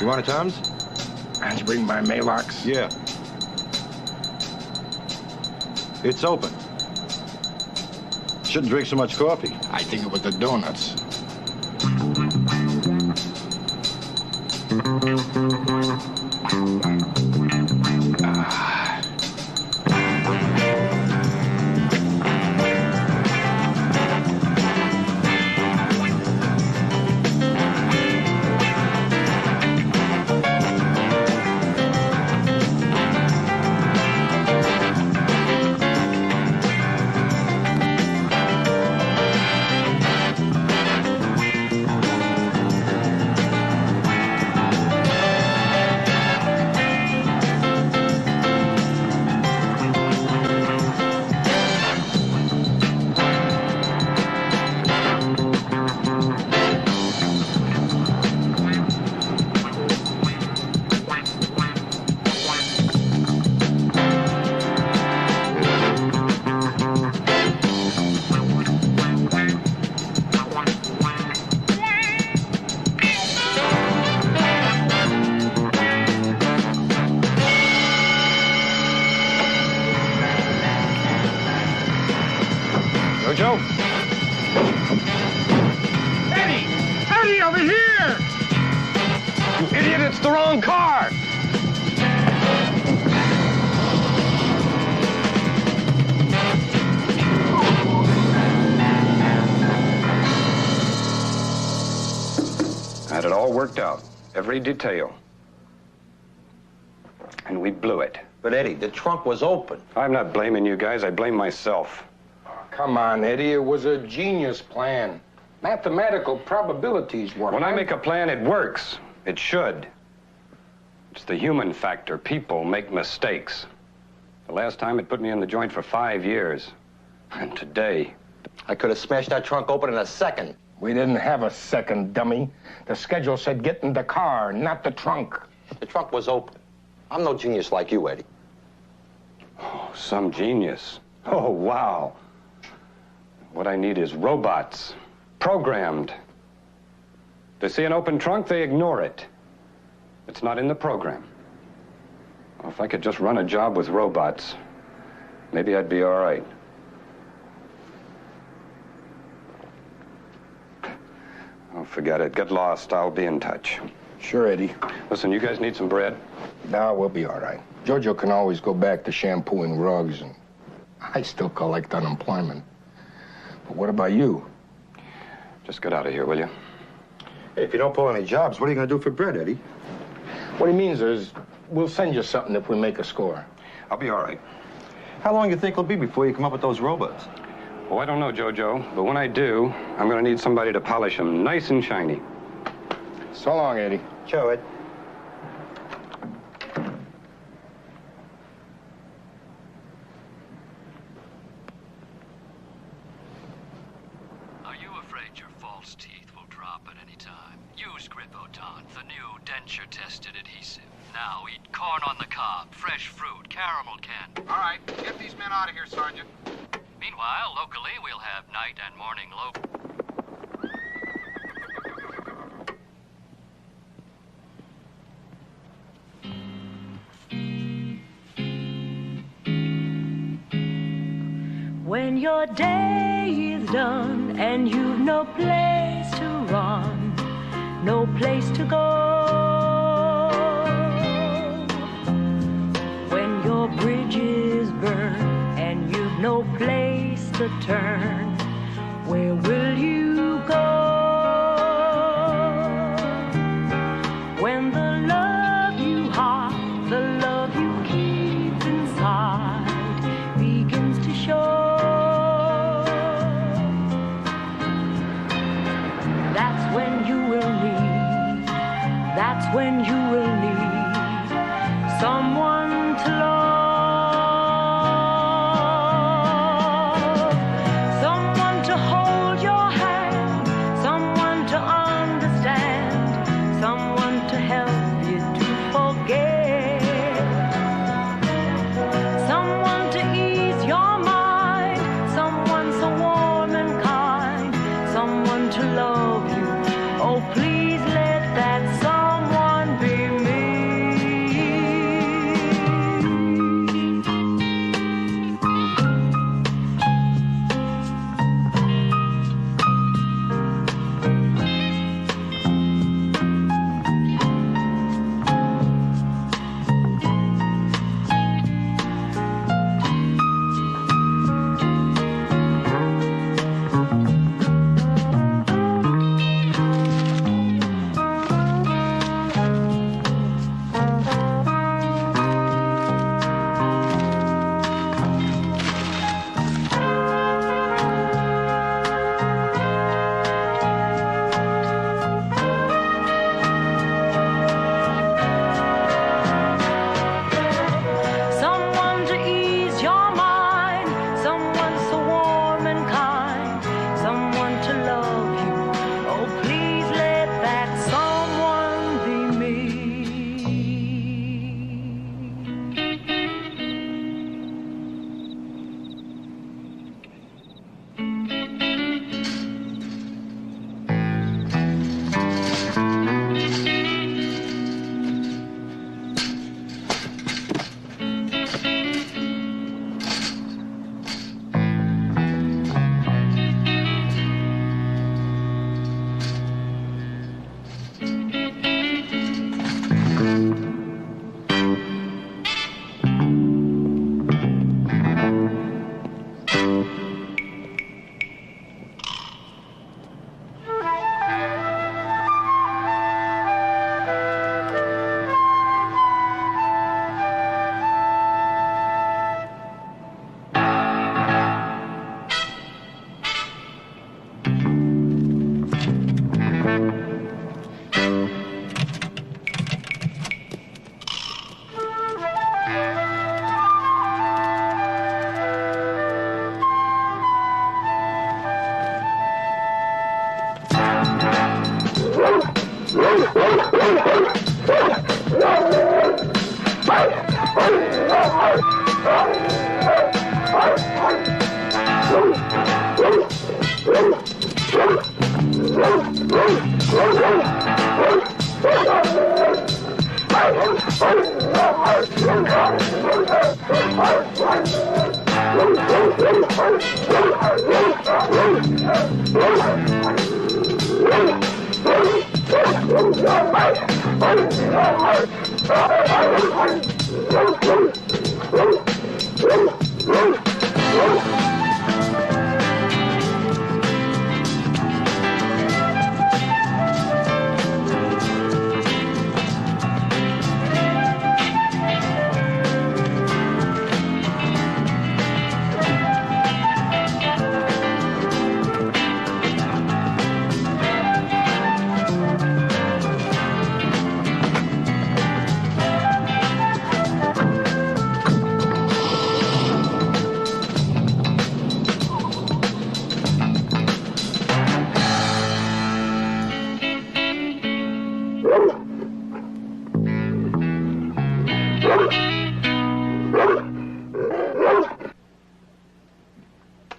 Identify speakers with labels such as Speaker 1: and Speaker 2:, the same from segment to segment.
Speaker 1: You want a Tom's?
Speaker 2: Did you bring my Maalox?
Speaker 1: Yeah. It's open. Shouldn't drink so much coffee.
Speaker 2: I think it was the donuts. Joe? Eddie! Eddie, over here! You idiot, it's the wrong car!
Speaker 3: I had it all worked out, every detail. And we blew it.
Speaker 1: But, Eddie, the trunk was open.
Speaker 3: I'm not blaming you guys, I blame myself.
Speaker 2: Come on, Eddie, it was a genius plan. Mathematical probabilities work.
Speaker 3: When I make a plan, it works. It should. It's the human factor. People make mistakes. The last time it put me in the joint for 5 years. And today...
Speaker 1: I could have smashed that trunk open in a second.
Speaker 2: We didn't have a second, dummy. The schedule said get in the car, not the trunk.
Speaker 1: The trunk was open. I'm no genius like you, Eddie.
Speaker 3: Oh, some genius. Oh, wow. What I need is robots, programmed. They see an open trunk, they ignore it. It's not in the program. Well, if I could just run a job with robots, maybe I'd be all right. Oh, forget it. Get lost. I'll be in touch.
Speaker 2: Sure, Eddie.
Speaker 3: Listen, you guys need some bread?
Speaker 2: No, we'll be all right. Jojo can always go back to shampooing rugs, and I still collect unemployment. But what about you?
Speaker 3: Just get out of here, will you?
Speaker 1: Hey, if you don't pull any jobs, what are you going to do for bread, Eddie?
Speaker 2: What he means is, we'll send you something if we make a score.
Speaker 3: I'll be all right.
Speaker 1: How long do you think it'll be before you come up with those robots?
Speaker 3: Oh, I don't know, Jojo, but when I do, I'm going to need somebody to polish them nice and shiny.
Speaker 2: So long, Eddie.
Speaker 1: Ciao, Ed.
Speaker 4: Are you afraid your false teeth will drop at any time? Use Gripoton, the new denture-tested adhesive. Now eat corn on the cob, fresh fruit, caramel candy.
Speaker 5: All right, get these men out of here, Sergeant.
Speaker 4: Meanwhile, locally, we'll have night and morning low.
Speaker 6: When your day is done and you've no place to run, no place to go, when your bridge is burned and you've no place to turn, where will you go? When the love you hide, the love you keep inside begins to show, that's when you will need, that's when you will need someone to love,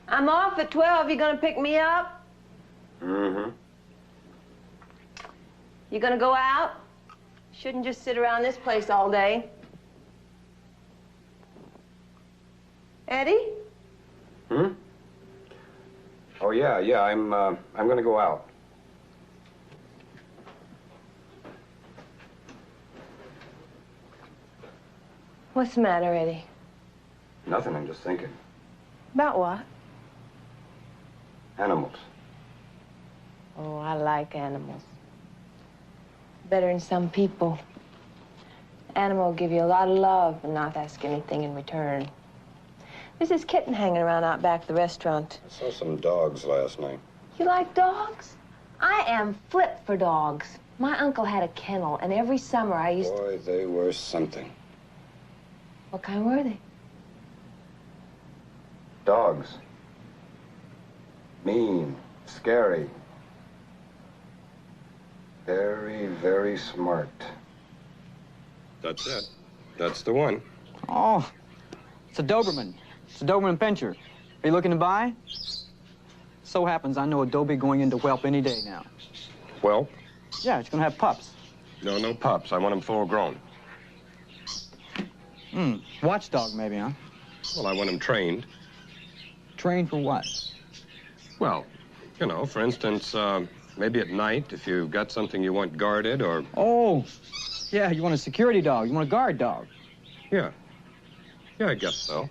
Speaker 7: I'm off at 12. You gonna pick me up?
Speaker 3: Mm-hmm.
Speaker 7: You gonna go out? Shouldn't just sit around this place all day. Eddie?
Speaker 3: Hmm? Oh, yeah, I'm gonna go out.
Speaker 7: What's the matter, Eddie?
Speaker 3: Nothing, I'm just thinking.
Speaker 7: About what?
Speaker 3: Animals.
Speaker 7: Oh, I like animals. Better than some people. Animal will give you a lot of love and not ask anything in return. There's this kitten hanging around out back of the restaurant.
Speaker 3: I saw some dogs last night.
Speaker 7: You like dogs? I am flip for dogs. My uncle had a kennel, and every summer I used to...
Speaker 3: Boy, they were something.
Speaker 7: What kind were they?
Speaker 3: Dogs. Mean, scary. Very, very smart. That's it. That's the one.
Speaker 8: Oh, it's a ءoberman. It's a ฎoberman Pinscher. Are you looking to buy? So happens I know a Dobie going into whelp any day now.
Speaker 3: Whelp?
Speaker 8: Yeah, it's gonna have pups.
Speaker 3: No pups. I want them full grown.
Speaker 8: Watchdog maybe, huh?
Speaker 3: Well, I want them trained.
Speaker 8: Trained for what?
Speaker 3: Well, you know, for instance, maybe at night, if you've got something you want guarded or...
Speaker 8: Oh, yeah, you want a security dog. You want a guard dog.
Speaker 3: Yeah. Yeah, I guess so.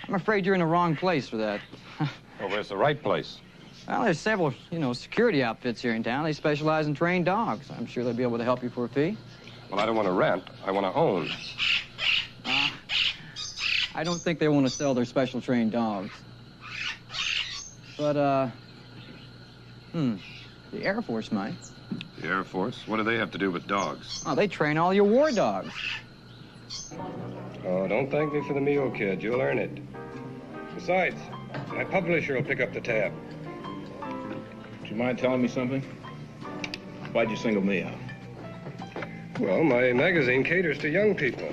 Speaker 8: I'm afraid you're in the wrong place for that.
Speaker 3: Well, where's the right place?
Speaker 8: Well, there's several, security outfits here in town. They specialize in trained dogs. I'm sure they'll be able to help you for a fee.
Speaker 3: Well, I don't want to rent. I want to own.
Speaker 8: I don't think they want to sell their special trained dogs. But, the Air Force might.
Speaker 3: The Air Force? What do they have to do with dogs?
Speaker 8: Oh, they train all your war dogs.
Speaker 3: Oh, don't thank me for the meal, kid. You'll earn it. Besides, my publisher will pick up the tab.
Speaker 9: Do you mind telling me something? Why'd you single me out?
Speaker 3: Well, my magazine caters to young people.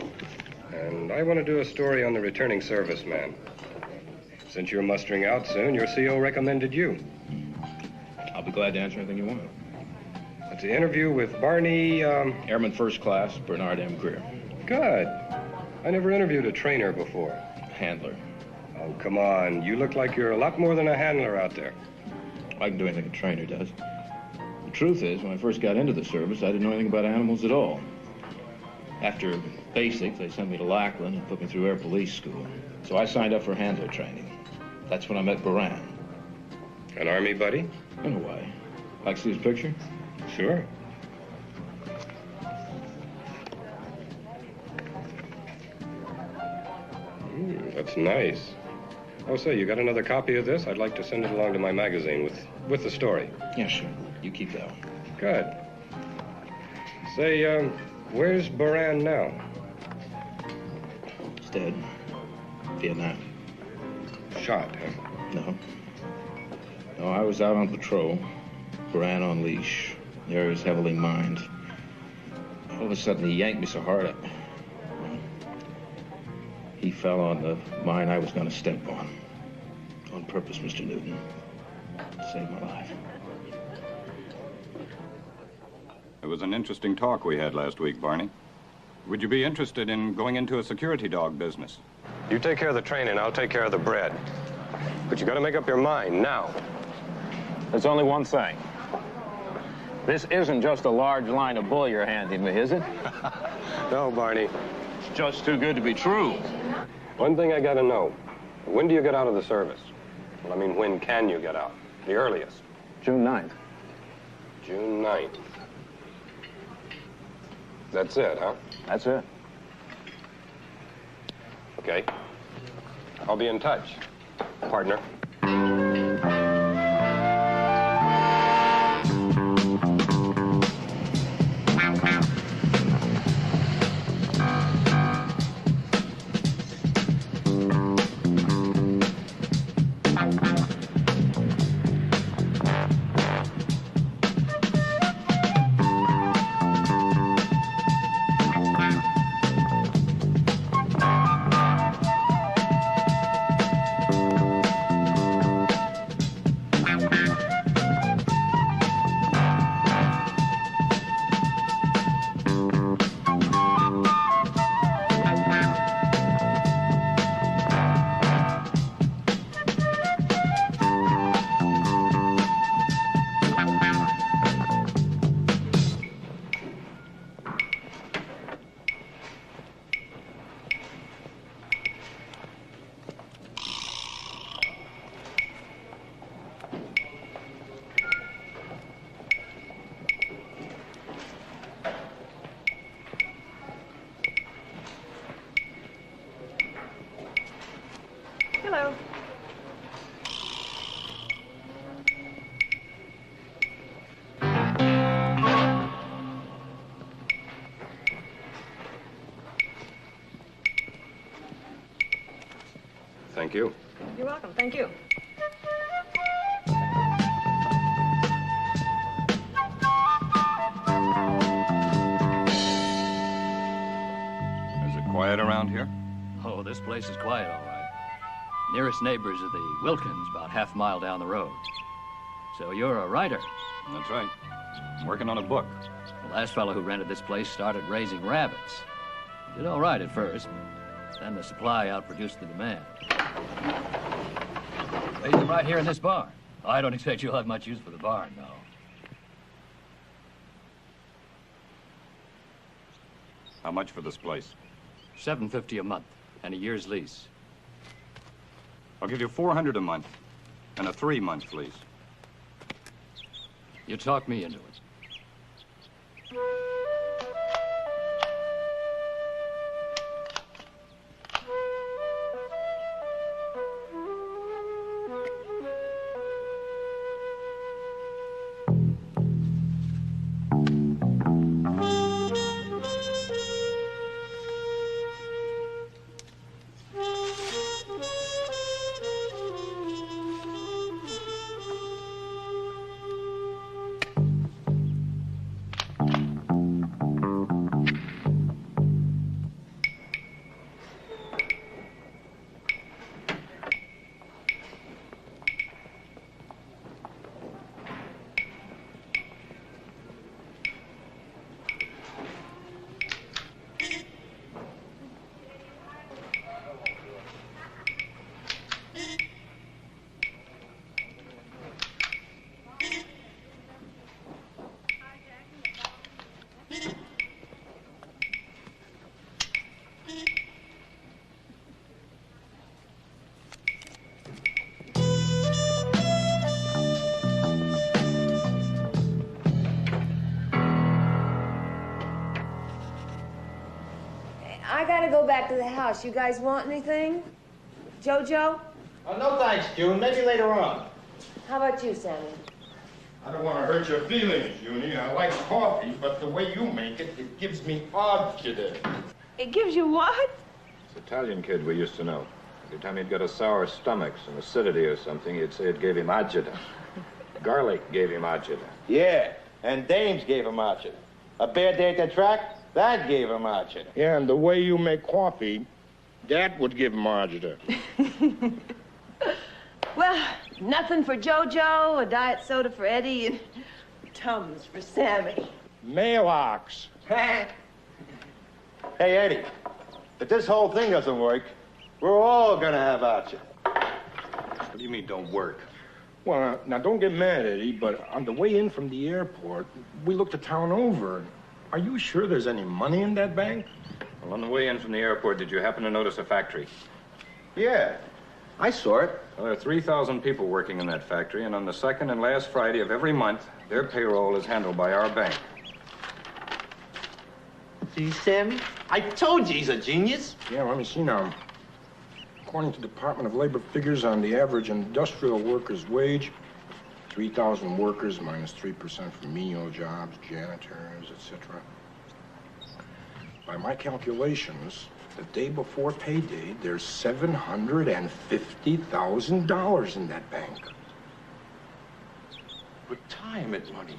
Speaker 3: And I want to do a story on the returning serviceman. Since you're mustering out soon, your CO recommended you.
Speaker 9: I'll be glad to answer anything you want.
Speaker 3: It's an interview with Barney,
Speaker 9: Airman First Class, Bernard M. Greer.
Speaker 3: Good. I never interviewed a trainer before.
Speaker 9: Handler.
Speaker 3: Oh, come on. You look like you're a lot more than a handler out there.
Speaker 9: I can do anything a trainer does. The truth is, when I first got into the service, I didn't know anything about animals at all. After basic, they sent me to Lackland and put me through air police school. So I signed up for handler training. That's when I met Baran.
Speaker 3: An Army buddy?
Speaker 9: In a way. Like to see his picture?
Speaker 3: Sure. That's nice. Oh, say, you got another copy of this? I'd like to send it along to my magazine with the story.
Speaker 9: Yeah, sure. You keep that one.
Speaker 3: Good. Say, where's Baran now?
Speaker 9: He's dead. Vietnam.
Speaker 3: Shot, huh?
Speaker 9: No. No, I was out on patrol. Baran on leash. The area's heavily mined. All of a sudden, he yanked me so hard he fell on the mine I was going to step on. On purpose, Mr. Newton. To save my life.
Speaker 3: It was an interesting talk we had last week, Barney. Would you be interested in going into a security dog business?
Speaker 10: You take care of the training, I'll take care of the bread. But you gotta make up your mind now.
Speaker 9: There's only one thing. This isn't just a large line of bull you're handing me, is it?
Speaker 10: No, Barney.
Speaker 9: It's just too good to be true.
Speaker 10: One thing I gotta know. When do you get out of the service? Well, I mean, when can you get out? The earliest?
Speaker 9: June 9th.
Speaker 10: June 9th. That's it, huh?
Speaker 9: That's it.
Speaker 10: Okay. I'll be in touch, partner.
Speaker 7: Hello.
Speaker 3: Thank you.
Speaker 7: You're welcome. Thank you.
Speaker 3: Is it quiet around here?
Speaker 4: Oh, this place is quiet, all right. Nearest neighbors are the Wilkins, about half a mile down the road. So you're a writer?
Speaker 3: That's right. I'm working on a book.
Speaker 4: The last fellow who rented this place started raising rabbits. Did all right at first, but then the supply outproduced the demand. Raised them right here in this barn. I don't expect you'll have much use for the barn, though.
Speaker 3: How much for this place?
Speaker 4: $750 a month and a year's lease.
Speaker 3: I'll give you $400 a month and a 3-month lease.
Speaker 4: You talk me into it.
Speaker 7: I gotta go back to the house. You guys want anything? Jojo?
Speaker 1: Oh, no thanks, June. Maybe later on.
Speaker 7: How about you, Sammy?
Speaker 2: I don't want to hurt your feelings, Junie. I like coffee, but the way you make it, it gives me agita.
Speaker 7: It gives you what?
Speaker 1: This Italian kid we used to know. Every time he'd got a sour stomach, some acidity or something, he'd say it gave him agita. Garlic gave him agita.
Speaker 2: Yeah,
Speaker 11: And dames gave him archery. A bad day at the track, that gave him archery.
Speaker 2: Yeah, and the way you make coffee, that would give him archery.
Speaker 7: Well, nothing for JoJo, a diet soda for Eddie, and Tums for Sammy.
Speaker 2: Mailbox.
Speaker 11: Hey, Eddie, if this whole thing doesn't work, we're all gonna have archery.
Speaker 1: What do you mean, don't work?
Speaker 2: Well, now, don't get mad, Eddie, but on the way in from the airport, we looked the town over. Are you sure there's any money in that bank?
Speaker 1: Well, on the way in from the airport, did you happen to notice a factory?
Speaker 11: Yeah, I saw it.
Speaker 1: Well, there are 3,000 people working in that factory, and on the second and last Friday of every month, their payroll is handled by our bank.
Speaker 11: See, Sammy? I told you he's a genius.
Speaker 2: Yeah, let me see now. According to Department of Labor figures on the average industrial worker's wage, 3,000 workers minus 3% for menial jobs, janitors, etc. By my calculations, the day before payday, there's $750,000 in that bank.
Speaker 11: Retirement money.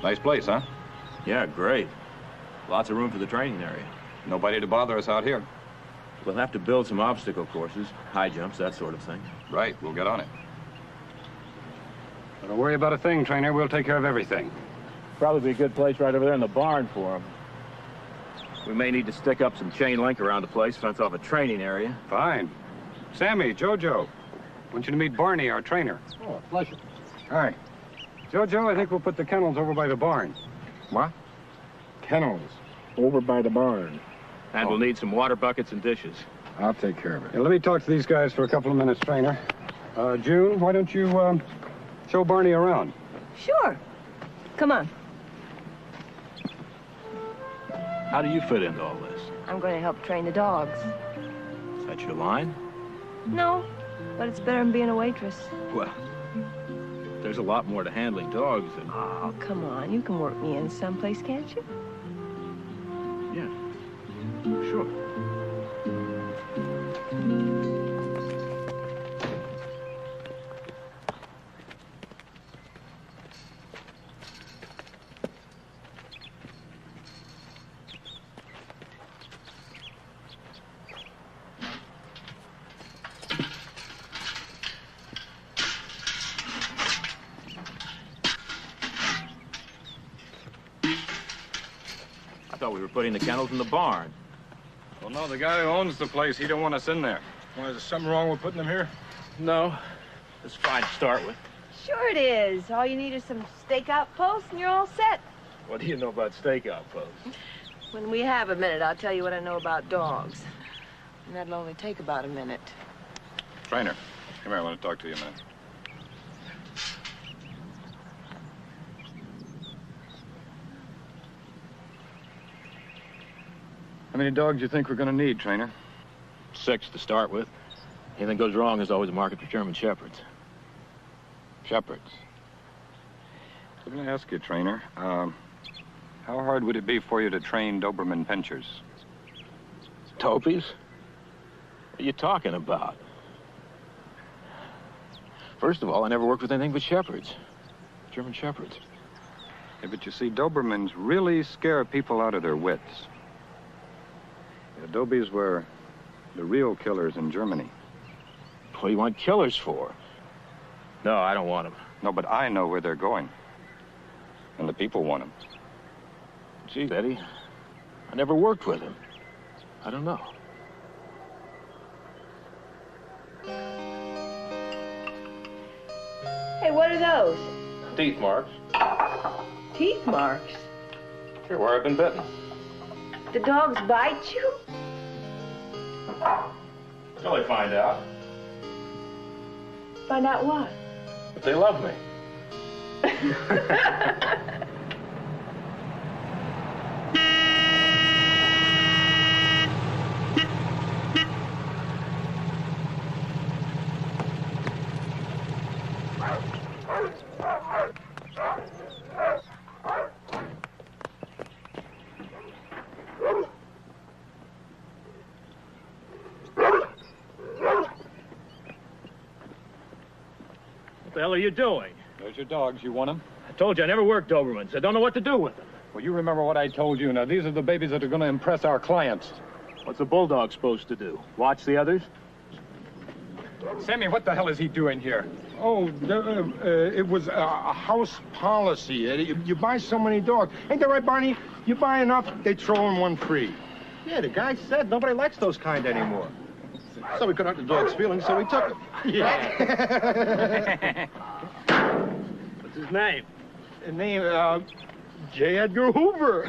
Speaker 1: Nice place, huh?
Speaker 9: Yeah, great. Lots of room for the training area.
Speaker 1: Nobody to bother us out here.
Speaker 9: We'll have to build some obstacle courses, high jumps, that sort of thing.
Speaker 1: Right, we'll get on it.
Speaker 3: Don't worry about a thing, trainer. We'll take care of everything.
Speaker 9: Probably be a good place right over there in the barn for them. We may need to stick up some chain link around the place, fence off a training area.
Speaker 3: Fine. Sammy, JoJo, I want you to meet Barney, our trainer.
Speaker 2: Oh, pleasure.
Speaker 3: Hi. JoJo, I think we'll put the kennels over by the barn.
Speaker 2: What?
Speaker 9: Kennels over by the barn. And we'll need some water buckets and dishes.
Speaker 2: I'll take care of it.
Speaker 3: Yeah, let me talk to these guys for a couple of minutes, trainer. June, why don't you show Barney around?
Speaker 7: Sure. Come on.
Speaker 9: How do you fit into all this?
Speaker 7: I'm going to help train the dogs.
Speaker 9: Is that your line?
Speaker 7: No, but it's better than being a waitress.
Speaker 9: Well, there's a lot more to handling dogs than...
Speaker 7: Oh, come on. You can work me in someplace, can't you?
Speaker 9: Yeah, sure. I thought we were putting the kennels in the barn.
Speaker 1: Well, no, the guy who owns the place, he don't want us in there.
Speaker 2: Why, is there something wrong with putting them here?
Speaker 9: No. It's fine to start with.
Speaker 7: Sure it is. All you need is some stakeout posts and you're all set.
Speaker 9: What do you know about stakeout posts?
Speaker 7: When we have a minute, I'll tell you what I know about dogs. And that'll only take about a minute.
Speaker 1: Trainer, come here, I want to talk to you a minute. How many dogs do you think we're going to need, Trainer?
Speaker 9: 6 to start with. Anything goes wrong, there's always a market for German Shepherds.
Speaker 1: Shepherds. I'm going to ask you, Trainer, how hard would it be for you to train Doberman pinchers?
Speaker 9: Topies? What are you talking about? First of all, I never worked with anything but Shepherds. German Shepherds.
Speaker 1: Yeah, but you see, Dobermans really scare people out of their wits. The Dobies were the real killers in Germany.
Speaker 9: What do you want killers for? No, I don't want them.
Speaker 1: No, but I know where they're going. And the people want them.
Speaker 9: Gee, Eddie, I never worked with him. I don't know.
Speaker 7: Hey, what are those?
Speaker 10: Teeth marks.
Speaker 7: Teeth marks?
Speaker 10: Sure, where I've been bitten.
Speaker 7: The dogs bite you?
Speaker 10: Till they find out.
Speaker 7: Find out what?
Speaker 10: But they love me.
Speaker 9: What the hell are you doing?
Speaker 1: Those are dogs. You want them?
Speaker 9: I told you I never worked Dobermans. I don't know what to do with them.
Speaker 1: Well, you remember what I told you. Now, these are the babies that are going to impress our clients.
Speaker 9: What's a bulldog supposed to do? Watch the others?
Speaker 1: Sammy, what the hell is he doing here?
Speaker 2: Oh, it was a house policy, Eddie. You buy so many dogs. Ain't that right, Barney? You buy enough, they throw in one free.
Speaker 11: Yeah, the guy said nobody likes those kind anymore. So we couldn't hurt the dog's feelings, so we took them.
Speaker 2: Yeah.
Speaker 9: What's his name?
Speaker 2: His name, J. Edgar Hoover.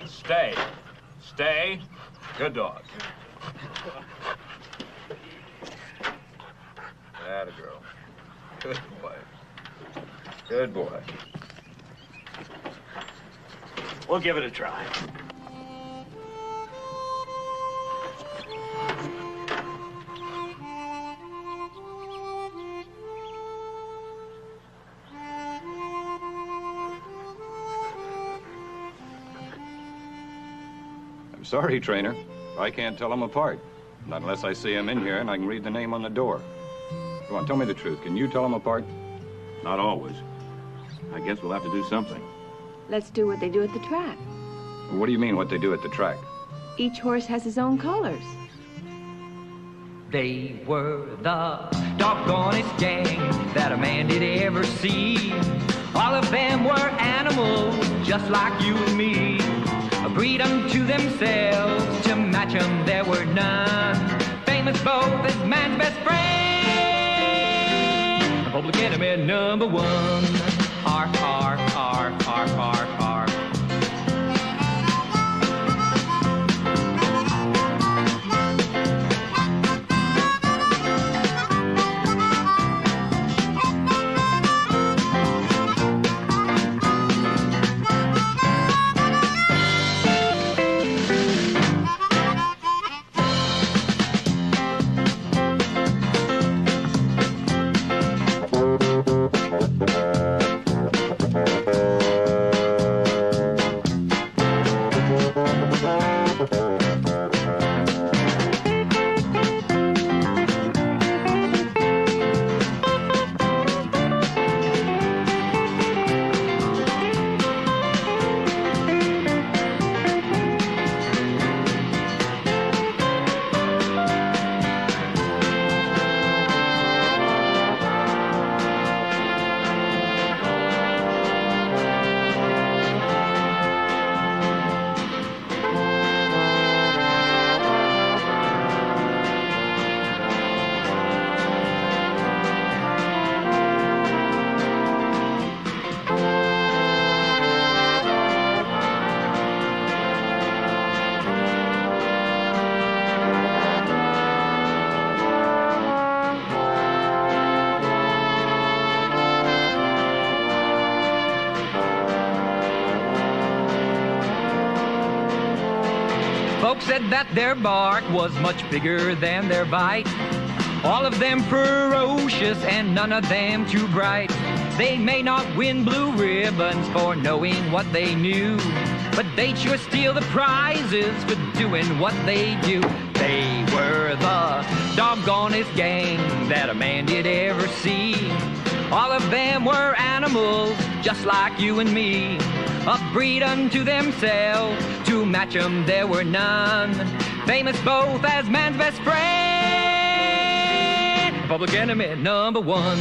Speaker 9: Stay. Stay. Good dog. Atta girl. Good boy. Good boy. We'll give it a try.
Speaker 1: I'm sorry, Trainer. I can't tell them apart. Not unless I see them in here and I can read the name on the door. Come on, tell me the truth. Can you tell them apart?
Speaker 9: Not always. I guess we'll have to do something.
Speaker 7: Let's do what they do at the track.
Speaker 1: What do you mean, what they do at the track?
Speaker 7: Each horse has his own colors.
Speaker 6: They were the doggonest gang that a man did ever see. All of them were animals, just like you and me. Breed unto themselves, to match them there were none. Famous both as man's best friend, public enemy number one. R, R, R, R, R, R. said that their bark was much bigger than their bite. All of them ferocious and none of them too bright. They may not win blue ribbons for knowing what they knew, but they'd sure steal the prizes for doing what they do. They were the doggonest gang that a man did ever see. All of them were animals just like you and me, a breed unto themselves, to match them there were none. Famous both as man's best friend, public enemy number one.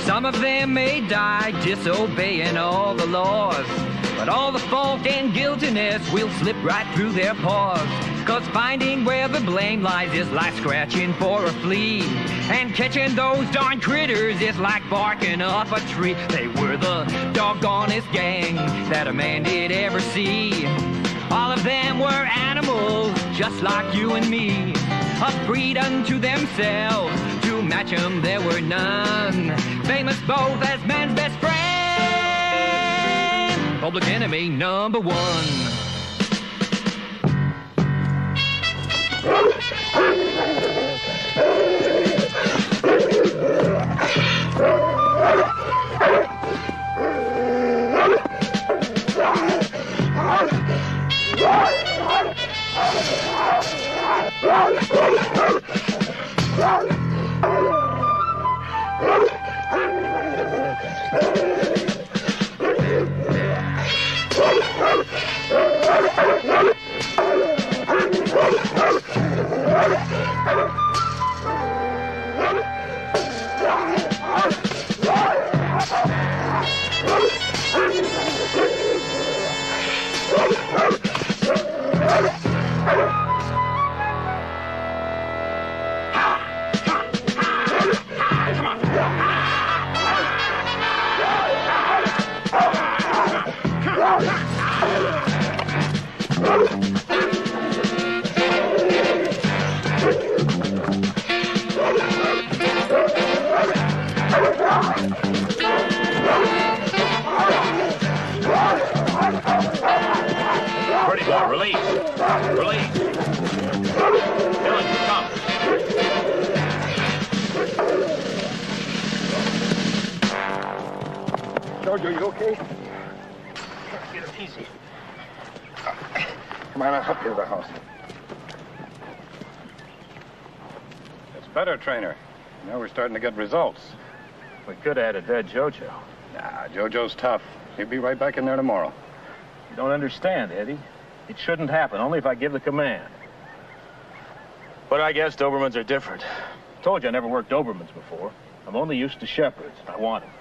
Speaker 6: Some of them may die disobeying all the laws, but all the fault and guiltiness will slip right through their paws. 'Cause finding where the blame lies is like scratching for a flea, and catching those darn critters is like barking up a tree. They were the doggonest gang that a man did ever see. All of them were animals just like you and me, a breed unto themselves, to match them there were none. Famous both as man's best friend, public enemy number one.
Speaker 2: George, are you okay? Get it easy. Come on, I'll help you to the house.
Speaker 1: It's better, Trainer. Now we're starting to get results.
Speaker 9: We could have had a dead Jojo.
Speaker 1: Nah, Jojo's tough. He'll be right back in there tomorrow.
Speaker 9: You don't understand, Eddie. It shouldn't happen, only if I give the command. But I guess Dobermans are different. Told you I never worked Dobermans before. I'm only used to Shepherds. I want them.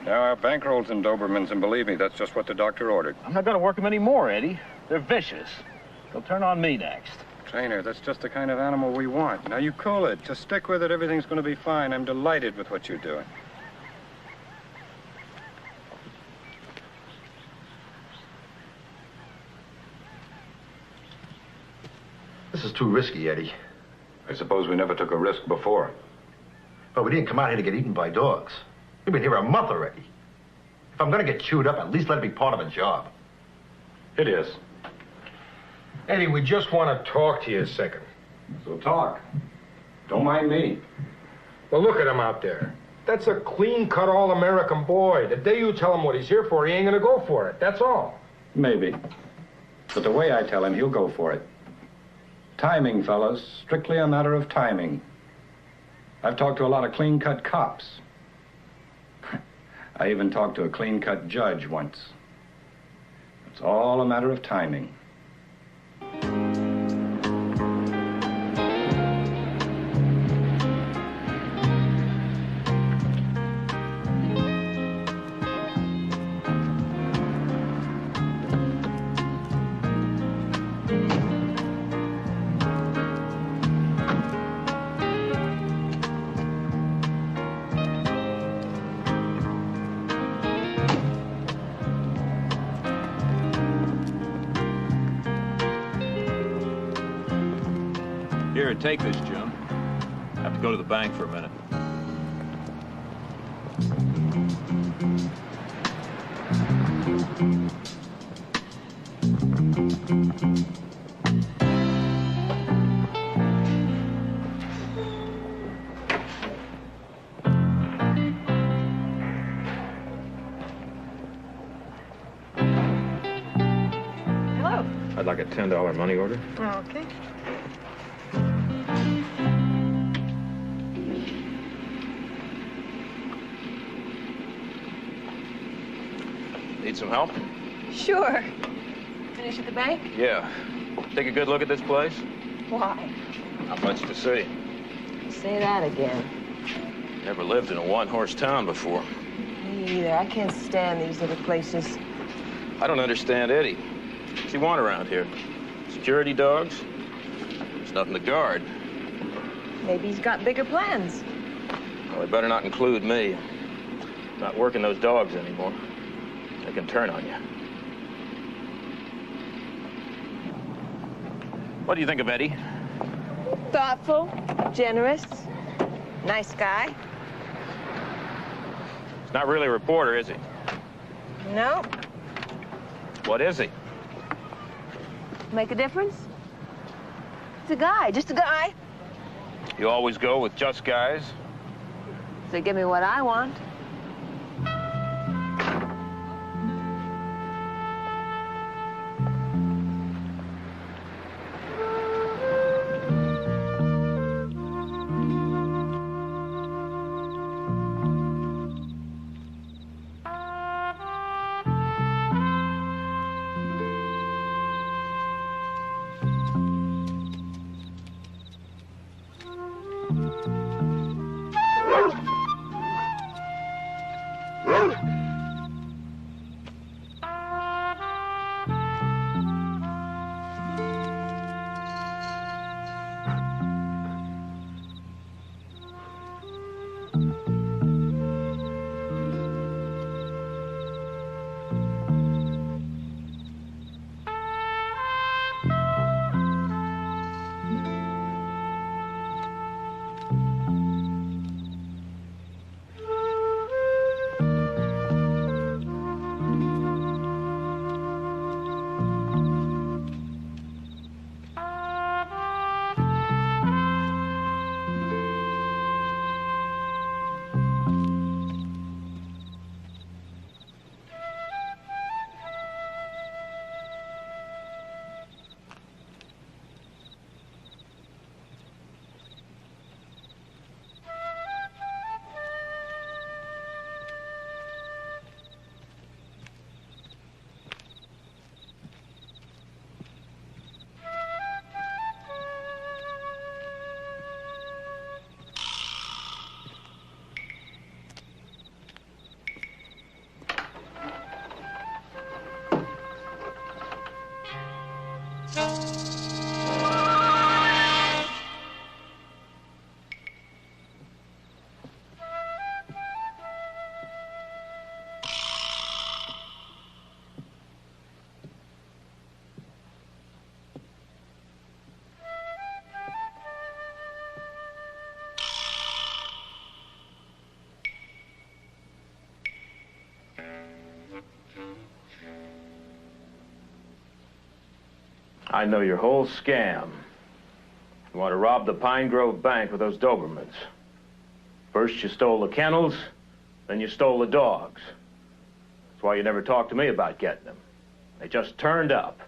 Speaker 1: There are bankrolls in Dobermans, and believe me, that's just what the doctor ordered.
Speaker 9: I'm not going to work them anymore, Eddie. They're vicious. They'll turn on me next.
Speaker 1: Trainer, that's just the kind of animal we want. Now, you cool it. Just stick with it. Everything's going to be fine. I'm delighted with what you're doing.
Speaker 11: This is too risky, Eddie.
Speaker 1: I suppose we never took a risk before.
Speaker 11: But we didn't come out here to get eaten by dogs. We've been here a month already. If I'm going to get chewed up, at least let it be part of a job.
Speaker 1: It is.
Speaker 2: Eddie, we just want to talk to you a second.
Speaker 1: So talk. Don't mind me.
Speaker 2: Well, look at him out there. That's a clean-cut all-American boy. The day you tell him what he's here for, he ain't going to go for it. That's all.
Speaker 1: Maybe. But the way I tell him, he'll go for it. Timing, fellas. Strictly a matter of timing. I've talked to a lot of clean-cut cops. I even talked to a clean-cut judge once. It's all a matter of timing.
Speaker 9: can take this, June. I have to go to the bank for a minute.
Speaker 7: Hello.
Speaker 9: I'd like a $10 money order.
Speaker 7: Okay.
Speaker 9: Need some help?
Speaker 7: Sure. Finish at the bank?
Speaker 9: Yeah. Take a good look at this place.
Speaker 7: Why?
Speaker 9: Not much to see.
Speaker 7: Say that again.
Speaker 9: Never lived in a one-horse town before.
Speaker 7: Me either. I can't stand these little places.
Speaker 9: I don't understand Eddie. What's he want around here? Security dogs? There's nothing to guard.
Speaker 7: Maybe he's got bigger plans.
Speaker 9: Well, he better not include me. Not working those dogs anymore. They can turn on you. What do you think of Eddie?
Speaker 7: Thoughtful, generous, nice guy.
Speaker 9: He's not really a reporter, is he?
Speaker 7: No.
Speaker 9: What is he?
Speaker 7: Make a difference? It's a guy, just a guy.
Speaker 9: You always go with just guys?
Speaker 7: So give me what I want.
Speaker 9: I know your whole scam. You want to rob the Pine Grove Bank with those Dobermans. First you stole the kennels, then you stole the dogs. That's why you never talked to me about getting them. They just turned up.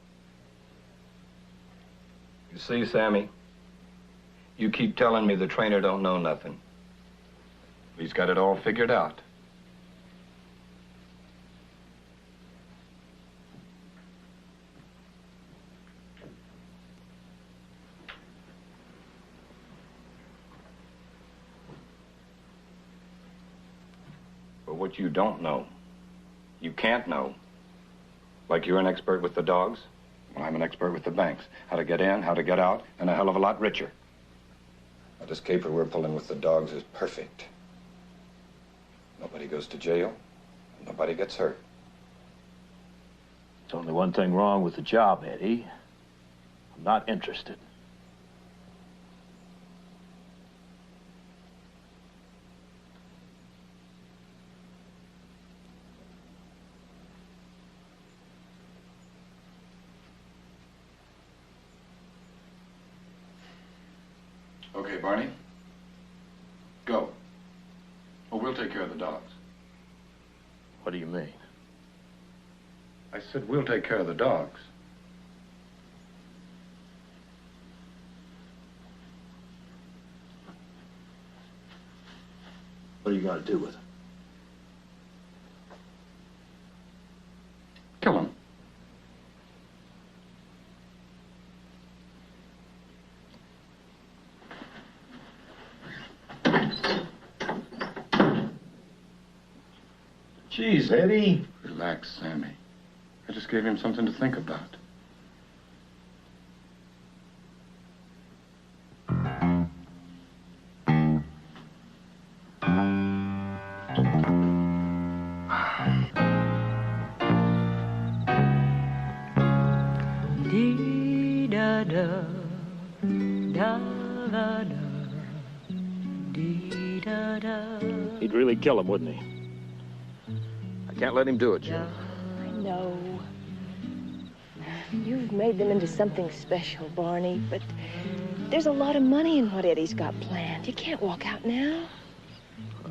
Speaker 1: You see, Sammy, you keep telling me the trainer don't know nothing. He's got it all figured out. But what you don't know, you can't know. Like you're an expert with the dogs, well, I'm an expert with the banks. How to get in, how to get out, and a hell of a lot richer. Now, this caper we're pulling with the dogs is perfect. Nobody goes to jail, nobody gets hurt.
Speaker 9: There's only one thing wrong with the job, Eddie. I'm not interested.
Speaker 1: Okay, Barney. Go. Oh, we'll take care of the dogs.
Speaker 9: What do you mean?
Speaker 1: I said we'll take care of the dogs.
Speaker 9: What are you going to do with them?
Speaker 1: Kill them.
Speaker 11: Jeez, Eddie.
Speaker 1: Relax, Sammy. I just gave him something to think about.
Speaker 6: Dee-da-da, da-da-da, dee-da-da.
Speaker 9: He'd really kill him, wouldn't he? I can't let him do it, Jim.
Speaker 7: I know. You've made them into something special, Barney, but there's a lot of money in what Eddie's got planned. You can't walk out now.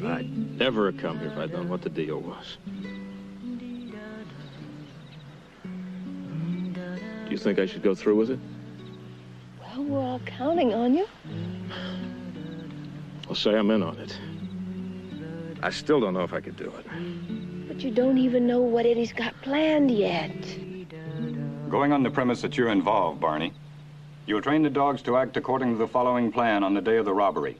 Speaker 9: I'd never have come here if I'd known what the deal was. Do you think I should go through with it?
Speaker 7: Well, we're all counting on you.
Speaker 9: I'll say I'm in on it. I still don't know if I could do it.
Speaker 7: But you don't even know what Eddie's got planned yet.
Speaker 3: Going on the premise that you're involved, Barney, you'll train the dogs to act according to the following plan on the day of the robbery.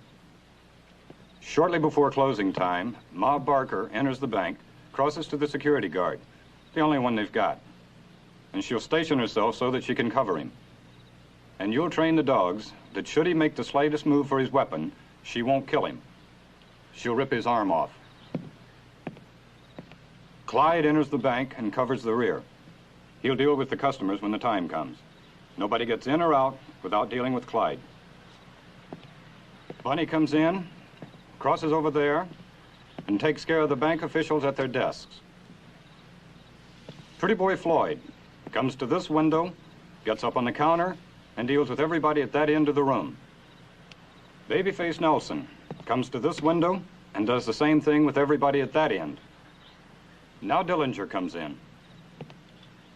Speaker 3: Shortly before closing time, Ma Barker enters the bank, crosses to the security guard, the only one they've got. And she'll station herself so that she can cover him. And you'll train the dogs that should he make the slightest move for his weapon, she won't kill him. She'll rip his arm off. Clyde enters the bank and covers the rear. He'll deal with the customers when the time comes. Nobody gets in or out without dealing with Clyde. Bunny comes in, crosses over there, and takes care of the bank officials at their desks. Pretty boy Floyd comes to this window, gets up on the counter, and deals with everybody at that end of the room. Babyface Nelson comes to this window and does the same thing with everybody at that end. Now Dillinger comes in.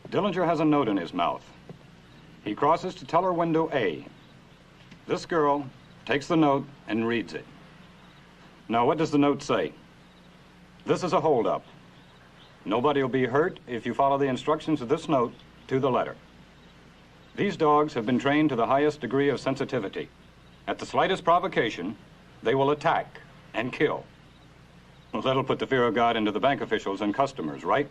Speaker 3: Dillinger has a note in his mouth. He crosses to teller window A. This girl takes the note and reads it. Now, what does the note say? This is a holdup. Nobody will be hurt if you follow the instructions of this note to the letter. These dogs have been trained to the highest degree of sensitivity. At the slightest provocation, they will attack and kill. Well, that'll put the fear of God into the bank officials and customers, right?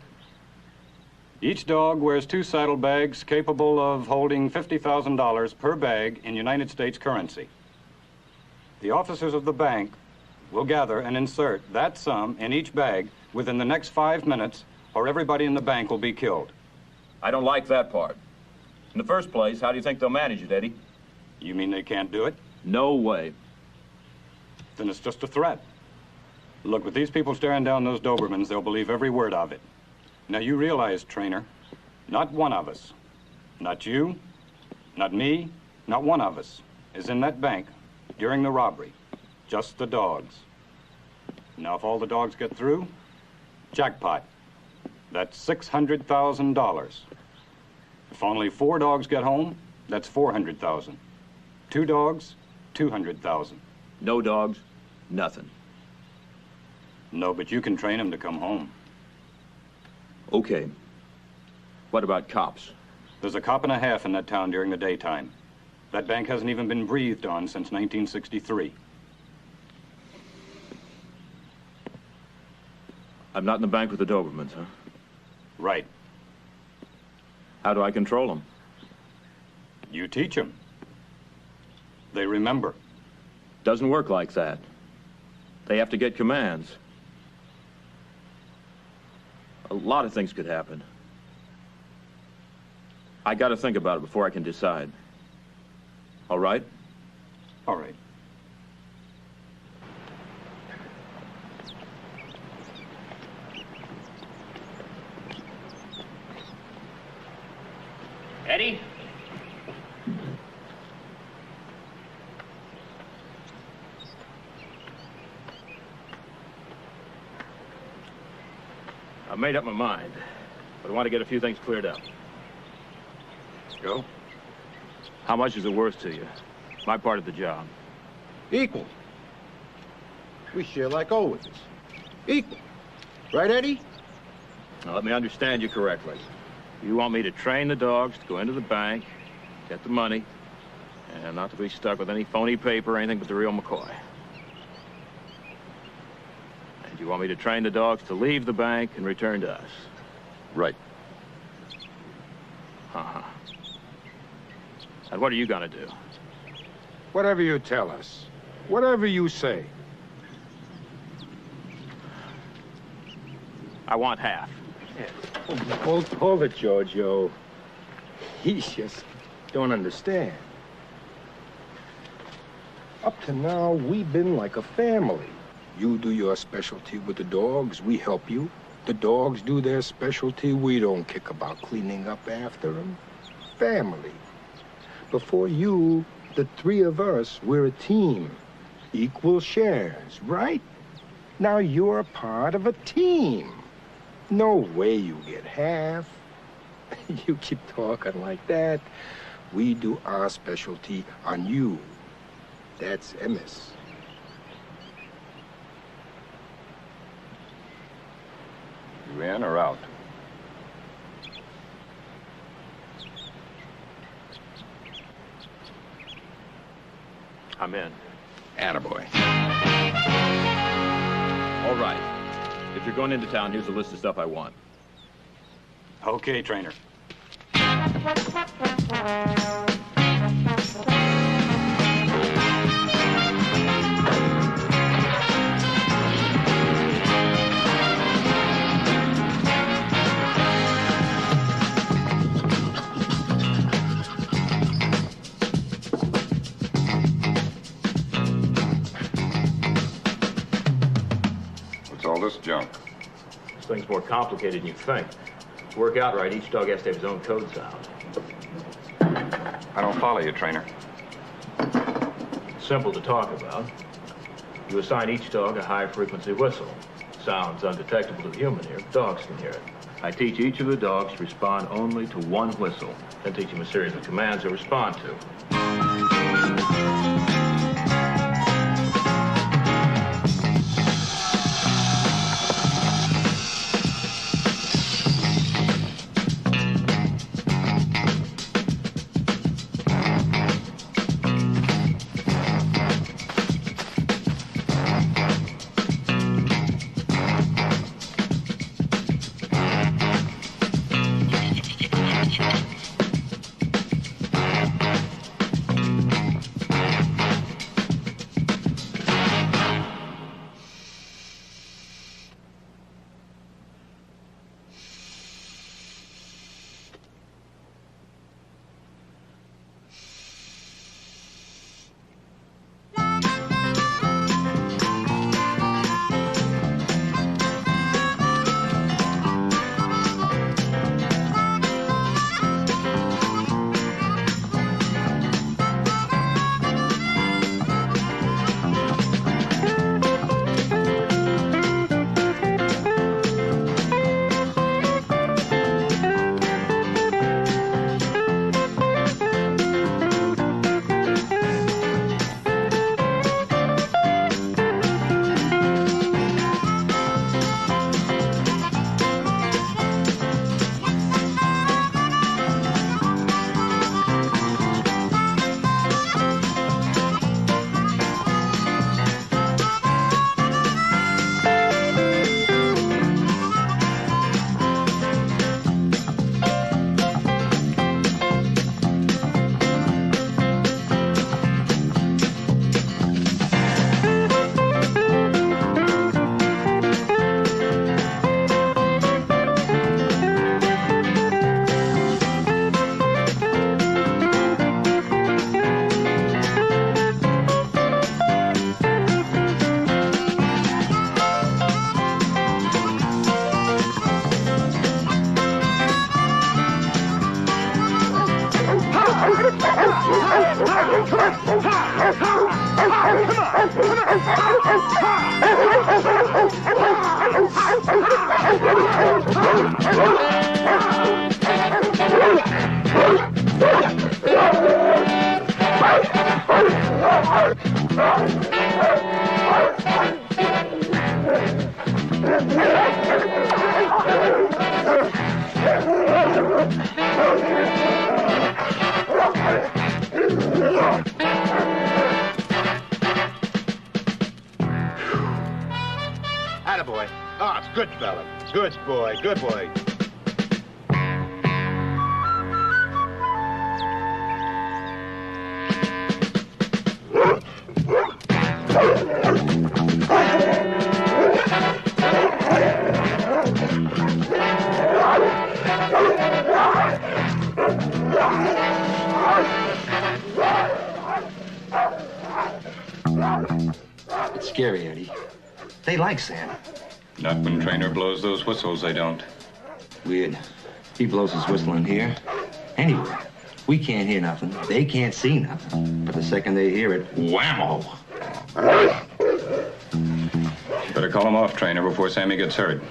Speaker 3: Each dog wears 2 saddlebags capable of holding $50,000 per bag in United States currency. The officers of the bank will gather and insert that sum in each bag within the next 5 minutes, or everybody in the bank will be killed.
Speaker 9: I don't like that part. In the first place, how do you think they'll manage it, Eddie?
Speaker 3: You mean they can't do it?
Speaker 9: No way.
Speaker 3: Then it's just a threat. Look, with these people staring down those Dobermans, they'll believe every word of it. Now, you realize, trainer, not one of us, not you, not me, not one of us, is in that bank during the robbery. Just the dogs. Now, if all the dogs get through, jackpot. That's $600,000. If only 4 dogs get home, that's $400,000. 2 dogs, $200,000.
Speaker 9: No dogs, nothing.
Speaker 3: No, but you can train them to come home.
Speaker 9: Okay. What about cops?
Speaker 3: There's a cop and a half in that town during the daytime. That bank hasn't even been breathed on since 1963.
Speaker 9: I'm not in the bank with the Dobermans, huh?
Speaker 3: Right.
Speaker 9: How do I control them?
Speaker 3: You teach them. They remember.
Speaker 9: Doesn't work like that. They have to get commands. A lot of things could happen. I got to think about it before I can decide. All right?
Speaker 3: All right.
Speaker 5: Eddie?
Speaker 9: I've made up my mind, but I want to get a few things cleared up.
Speaker 2: Go.
Speaker 9: How much is it worth to you? My part of the job.
Speaker 2: Equal. We share like always. Equal. Right, Eddie?
Speaker 9: Now, let me understand you correctly. You want me to train the dogs to go into the bank, get the money, and not to be stuck with any phony paper or anything but the real McCoy. And you want me to train the dogs to leave the bank and return to us.
Speaker 2: Right.
Speaker 9: Uh-huh. And what are you gonna do?
Speaker 2: Whatever you tell us. Whatever you say.
Speaker 9: I want half.
Speaker 2: Yeah. Hold it, Giorgio. He just don't understand. Up to now, we've been like a family. You do your specialty with the dogs, we help you. The dogs do their specialty, we don't kick about cleaning up after them. Family. Before you, the three of us, we're a team. Equal shares, right? Now you're a part of a team. No way you get half. You keep talking like that. We do our specialty on you. That's MS.
Speaker 1: You in or out?
Speaker 9: I'm in.
Speaker 2: Attaboy.
Speaker 9: All right. If you're going into town, here's a list of stuff I want.
Speaker 3: Okay, trainer.
Speaker 1: All this junk.
Speaker 9: This thing's more complicated than you think. To work out right, each dog has to have his own code sound.
Speaker 1: I don't follow you, trainer.
Speaker 9: Simple to talk about. You assign each dog a high-frequency whistle. Sounds undetectable to the human ear, but dogs can hear it. I teach each of the dogs to respond only to one whistle, then teach them a series of commands to respond to.
Speaker 12: Come on!
Speaker 11: Attaboy. Oh, it's good, fella. Good boy, good boy.
Speaker 12: It's scary, Eddie. They like Sam.
Speaker 1: Not when Trainer blows those whistles, they don't.
Speaker 12: Weird. He blows his whistle in here. Anywhere. We can't hear nothing. They can't see nothing. But the second they hear it, whammo!
Speaker 1: Better call him off, Trainer, before Sammy gets hurt.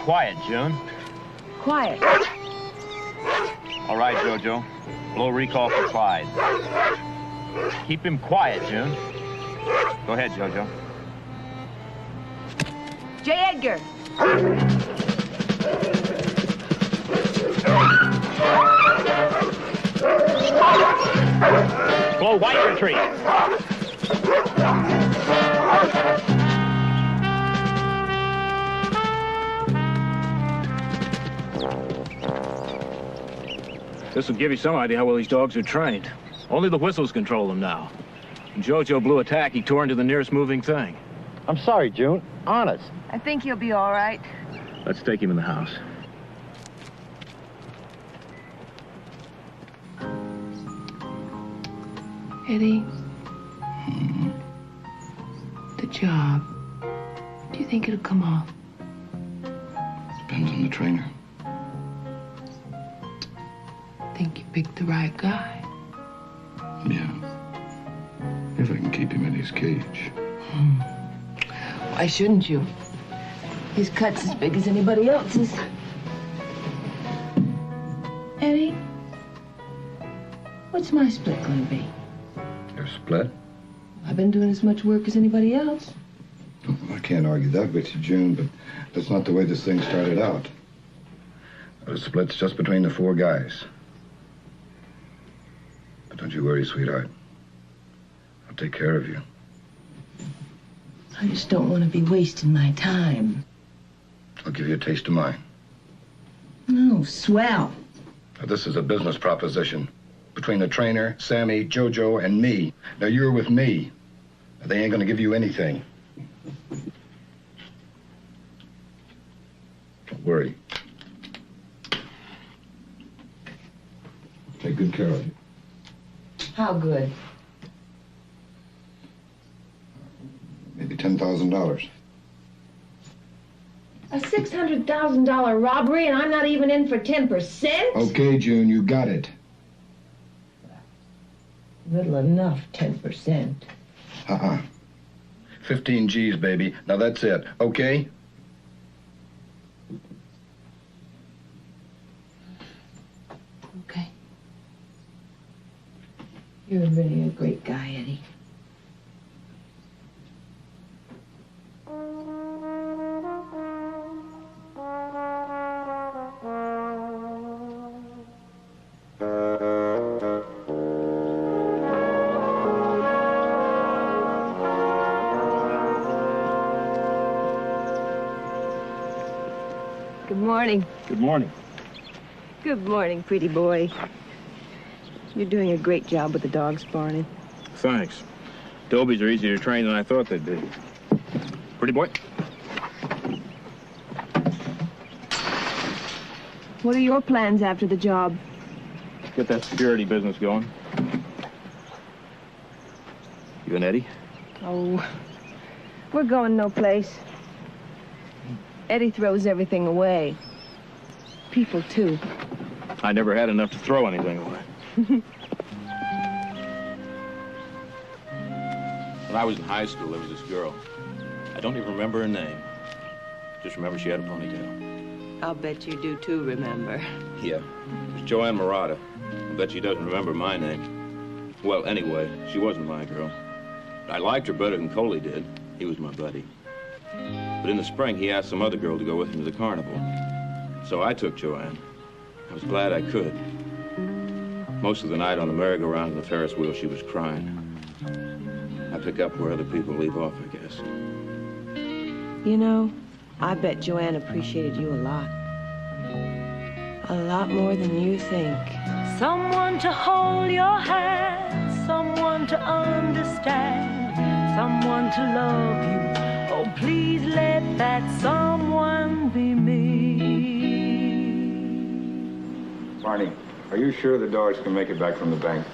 Speaker 9: Quiet, June.
Speaker 7: Quiet.
Speaker 9: All right, Jojo. Blow recall for Clyde. Keep him quiet, June. Go ahead, Jojo.
Speaker 7: J. Edgar.
Speaker 9: Blow white retreat. This will give you some idea how well these dogs are trained. Only the whistles control them now. When Jojo blew attack, he tore into the nearest moving thing.
Speaker 11: I'm sorry, June. Honest.
Speaker 7: I think he'll be all right.
Speaker 9: Let's take him in the house.
Speaker 7: Eddie, the job, do you think it'll come off?
Speaker 1: Depends on the trainer.
Speaker 7: Think you picked the right guy?
Speaker 1: Yeah. If I can keep him in his cage.
Speaker 7: Why shouldn't you? His cut's as big as anybody else's. Eddie, what's my split gonna be?
Speaker 1: Your split?
Speaker 7: I've been doing as much work as anybody else.
Speaker 1: Oh, I can't argue that with you, June, but that's not the way this thing started out. The split's just between the 4 guys. But don't you worry, sweetheart. I'll take care of you.
Speaker 13: I just don't want to be wasting my time.
Speaker 1: I'll give you a taste of mine.
Speaker 13: No, swell.
Speaker 1: Now, this is a business proposition between the trainer, Sammy, Jojo, and me. Now, you're with me. Now, they ain't gonna give you anything. Don't worry. Take good care of you.
Speaker 13: How good?
Speaker 1: Maybe $10,000.
Speaker 7: A $600,000 robbery, and I'm not even in for 10%?
Speaker 1: Okay, June, you got it.
Speaker 13: Little enough, 10%.
Speaker 1: 15 G's, baby. Now that's it, okay?
Speaker 13: Okay. You're really a great guy, Eddie.
Speaker 7: Good morning.
Speaker 9: Good morning.
Speaker 7: Good morning, pretty boy. You're doing a great job with the dogs, Barney.
Speaker 9: Thanks. Dobies are easier to train than I thought they'd be. Pretty boy.
Speaker 7: What are your plans after the job?
Speaker 9: Get that security business going. You and Eddie?
Speaker 7: Oh, we're going no place. Eddie throws everything away. People, too.
Speaker 9: I never had enough to throw anything away. When I was in high school, there was this girl. I don't even remember her name. Just remember she had a ponytail.
Speaker 13: I'll bet you do, too, remember.
Speaker 9: Yeah. It was Joanne Murata. I bet she doesn't remember my name. Well, anyway, she wasn't my girl. I liked her better than Coley did. He was my buddy. But in the spring, he asked some other girl to go with him to the carnival. So I took Joanne. I was glad I could. Most of the night on the merry-go-round and the Ferris wheel, she was crying. I pick up where other people leave off, I guess.
Speaker 7: You know, I bet Joanne appreciated you a lot. A lot more than you think.
Speaker 14: Someone to hold your hand, someone to understand, someone to love you. Oh, please let that someone be me.
Speaker 3: Barney, are you sure the dogs can make it back from the bank?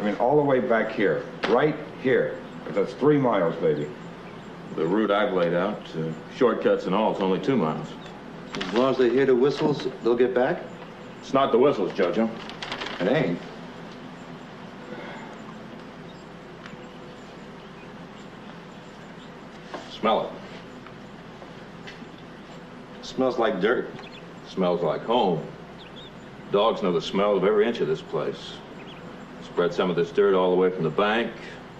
Speaker 3: I mean, all the way back here, right here. That's 3 miles, baby.
Speaker 9: The route I've laid out, shortcuts and all, it's only 2 miles.
Speaker 12: As long as they hear the whistles, they'll get back?
Speaker 9: It's not the whistles, Jojo.
Speaker 12: It ain't.
Speaker 9: Smell it.
Speaker 12: Smells like dirt.
Speaker 9: Smells like home. Dogs know the smell of every inch of this place. Spread some of this dirt all the way from the bank,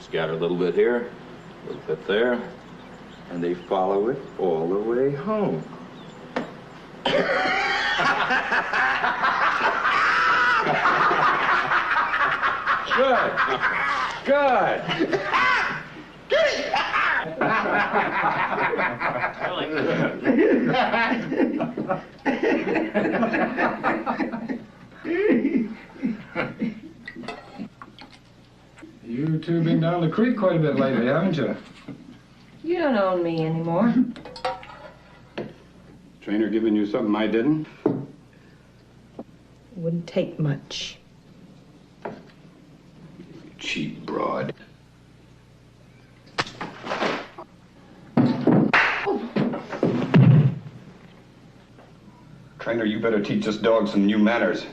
Speaker 9: scatter a little bit here, a little bit there,
Speaker 12: and they follow it all the way home.
Speaker 3: Good. Good.
Speaker 2: You two been down the creek quite a bit lately, haven't you?
Speaker 7: You don't own me anymore.
Speaker 3: Trainer giving you something I didn't?
Speaker 13: Wouldn't take much.
Speaker 3: Cheap broad. Trainer, you better teach this dog some new manners.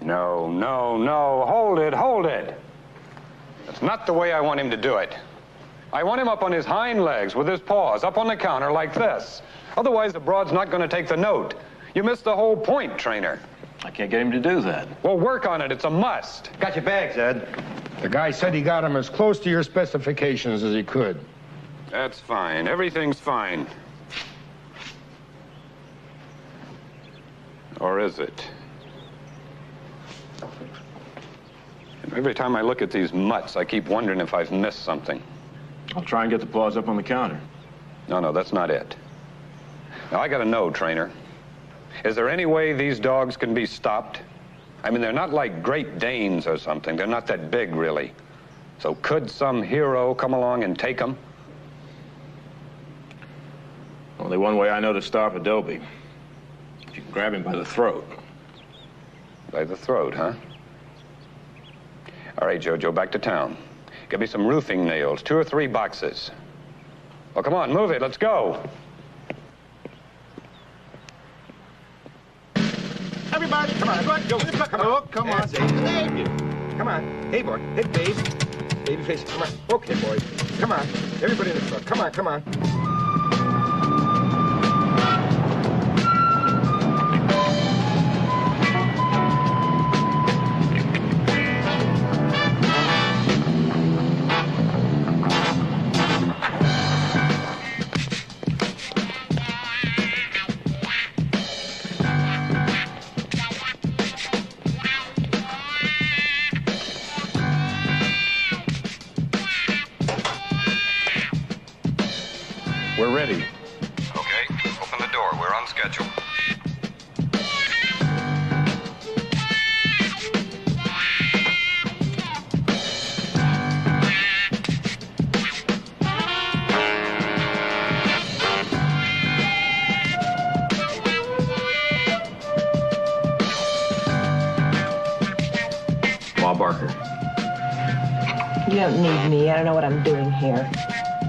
Speaker 3: No, no, no. Hold it, hold it. That's not the way I want him to do it. I want him up on his hind legs with his paws up on the counter like this. Otherwise, the broad's not going to take the note. You missed the whole point, trainer.
Speaker 9: I can't get him to do that.
Speaker 3: Well, work on it. It's a must.
Speaker 11: Got your bags, Ed.
Speaker 2: The guy said he got them as close to your specifications as he could.
Speaker 3: That's fine. Everything's fine. Or is it? Every time I look at these mutts, I keep wondering if I've missed something.
Speaker 9: I'll try and get the paws up on the counter.
Speaker 3: No, that's not it. Now, I gotta know, trainer. Is there any way these dogs can be stopped? I mean, they're not like Great Danes or something. They're not that big, really. So could some hero come along and take them?
Speaker 9: Only one way I know to stop Adobe. You can grab him by the throat.
Speaker 3: By the throat, huh? All right, Jojo, back to town. Get me some roofing nails, 2 or 3 boxes. Well, come on, move it. Let's go.
Speaker 11: Everybody, come on. Come on. Come on. Come on. Hey, boy. Hey, babe. Baby face. Come on. Okay, boy. Come on. Everybody in the truck. Come on, come on.
Speaker 2: We're ready.
Speaker 3: Okay, open the door. We're on schedule.
Speaker 9: Ma Barker.
Speaker 13: You don't need me. I don't know what I'm doing here.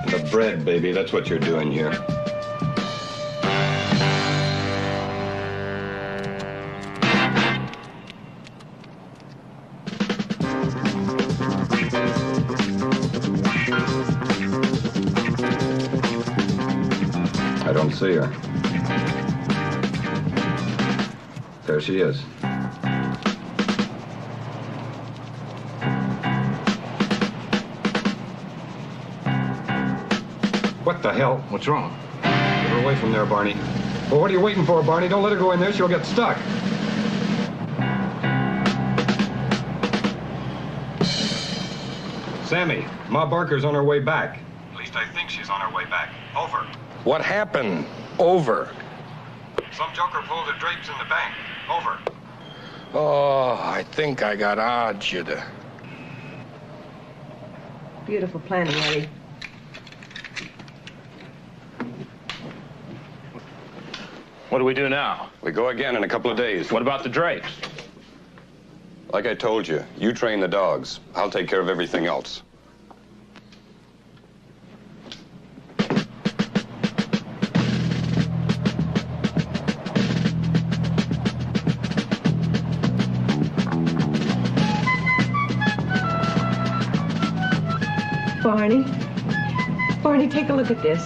Speaker 3: The bread, baby. That's what you're doing here. I don't see her. There she is. What the hell?
Speaker 9: What's wrong?
Speaker 3: Get her away from there, Barney. Well, what are you waiting for, Barney? Don't let her go in there. She'll get stuck. Sammy, Ma Barker's on her way back. At least I think she's on her way back. Over.
Speaker 2: What happened? Over.
Speaker 3: Some joker pulled her drapes in the bank. Over.
Speaker 2: Oh, I think I got odds, you do.
Speaker 13: Beautiful planning, Eddie.
Speaker 9: What do we do now?
Speaker 3: We go again in a couple of days.
Speaker 9: What about the drapes?
Speaker 3: Like I told you, you train the dogs. I'll take care of everything else.
Speaker 13: Barney, take a look at this.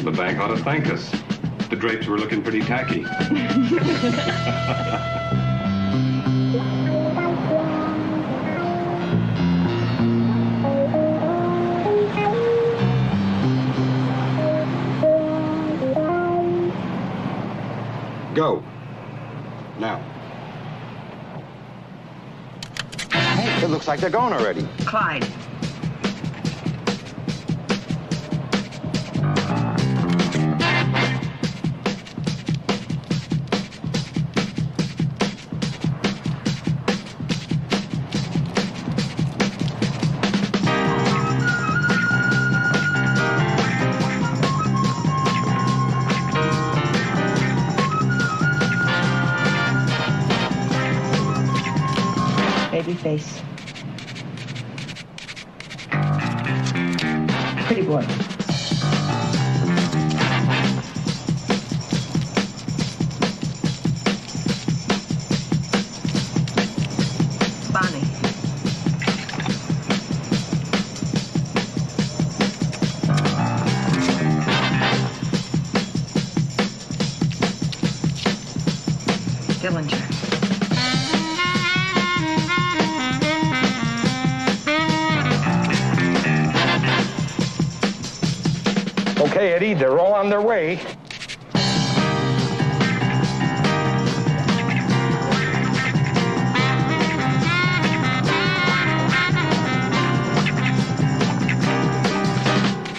Speaker 3: The bank ought to thank us. The drapes were looking pretty tacky. Go. Now.
Speaker 11: Hey, it looks like they're going already.
Speaker 13: Clyde. Baby face. Pretty boy. Bonnie. Dillinger.
Speaker 11: Okay, Eddie, they're all on their way.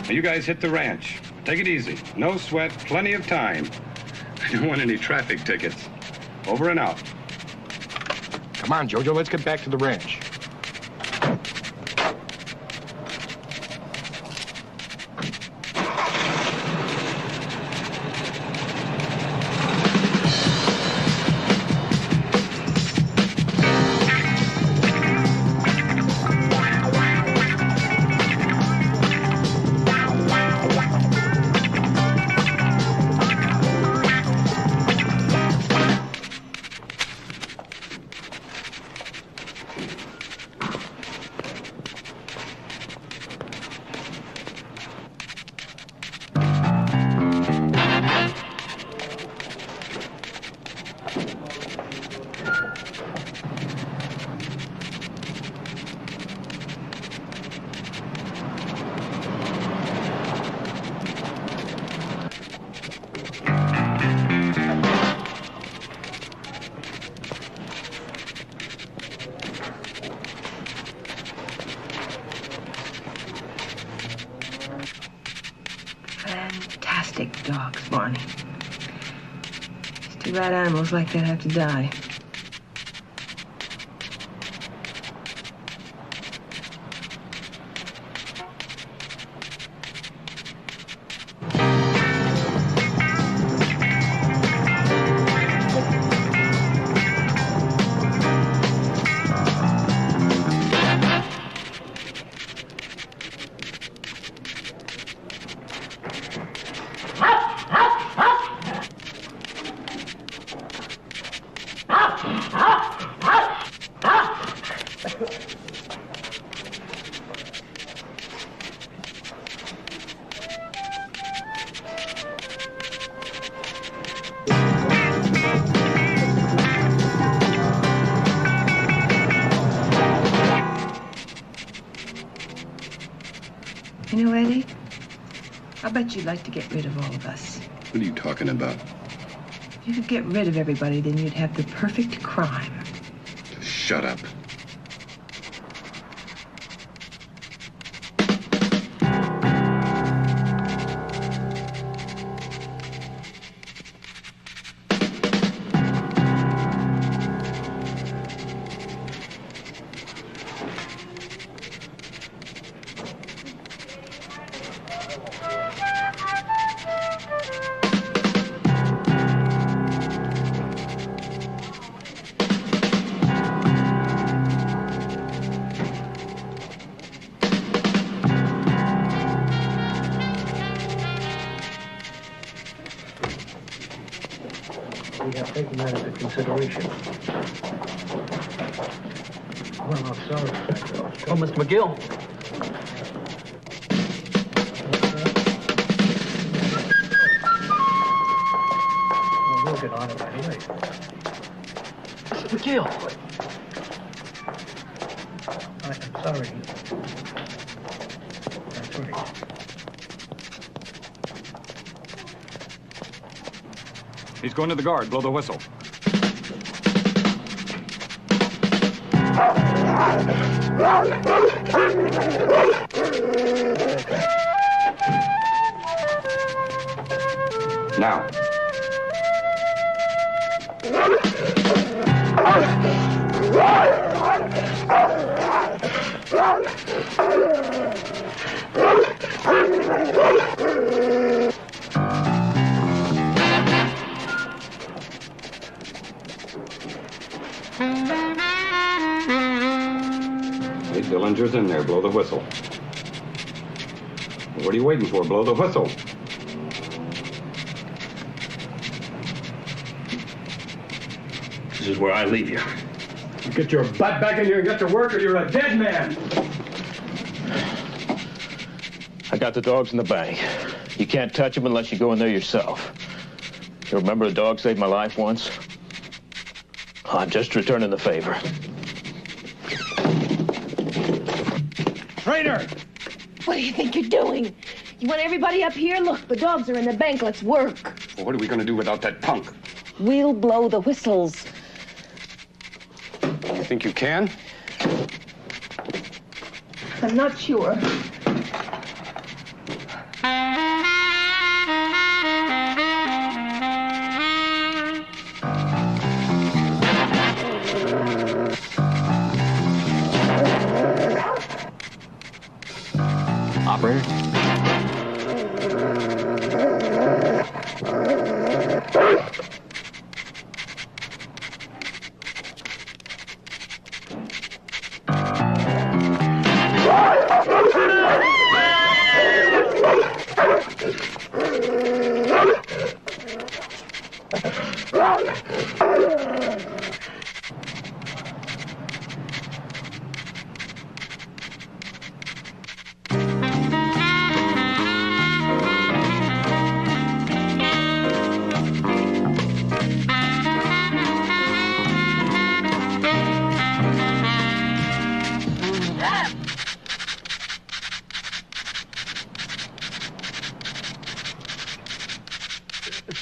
Speaker 3: You guys hit the ranch. Take it easy. No sweat, plenty of time. I don't want any traffic tickets. Over and out.
Speaker 2: Come on, Jojo, let's get back to the ranch.
Speaker 13: Fantastic dogs, Barney. It's too bad animals like that have to die. You know, Eddie, I bet you'd like to get rid of all of us.
Speaker 3: What are you talking about?
Speaker 13: If you could get rid of everybody, then you'd have the perfect crime.
Speaker 3: Shut up.
Speaker 15: We have taken that into consideration. Well, I'm sorry.
Speaker 8: Oh, Mr. McGill.
Speaker 15: Well, we'll get on it right away.
Speaker 8: Mr. McGill.
Speaker 15: I'm sorry. That's right.
Speaker 3: He's going to the guard. Blow the whistle. Now. Dillinger's in there. Blow the whistle. What are you waiting for? Blow the whistle.
Speaker 9: This is where I leave you.
Speaker 3: Get your butt back in here and get to work, or you're a dead man.
Speaker 9: I got the dogs in the bank. You can't touch them unless you go in there yourself. You remember a dog saved my life once? I'm just returning the favor.
Speaker 3: Traitor!
Speaker 7: What do you think you're doing? You want everybody up here? Look, the dogs are in the bank. Let's work.
Speaker 3: Well, what are we going to do without that punk?
Speaker 7: We'll blow the whistles.
Speaker 3: You think you can?
Speaker 7: I'm not sure.
Speaker 9: Operator?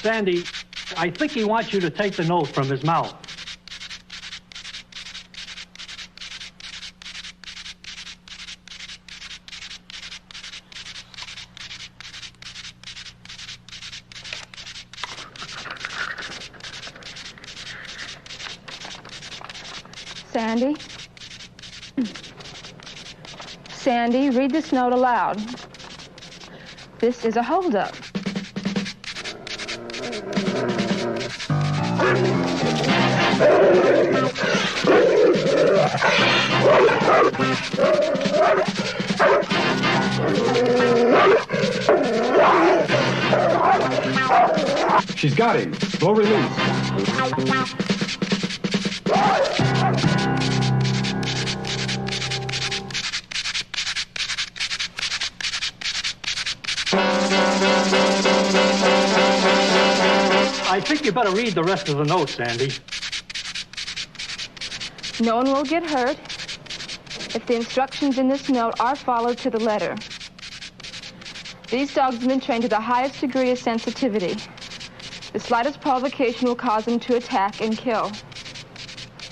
Speaker 15: Sandy, I think he wants you to take the note from his mouth.
Speaker 7: Sandy? Sandy, read this note aloud. This is a holdup.
Speaker 3: She's got him. Blow release.
Speaker 15: I think you better read the rest of the note, Sandy.
Speaker 7: No one will get hurt if the instructions in this note are followed to the letter. These dogs have been trained to the highest degree of sensitivity. The slightest provocation will cause them to attack and kill.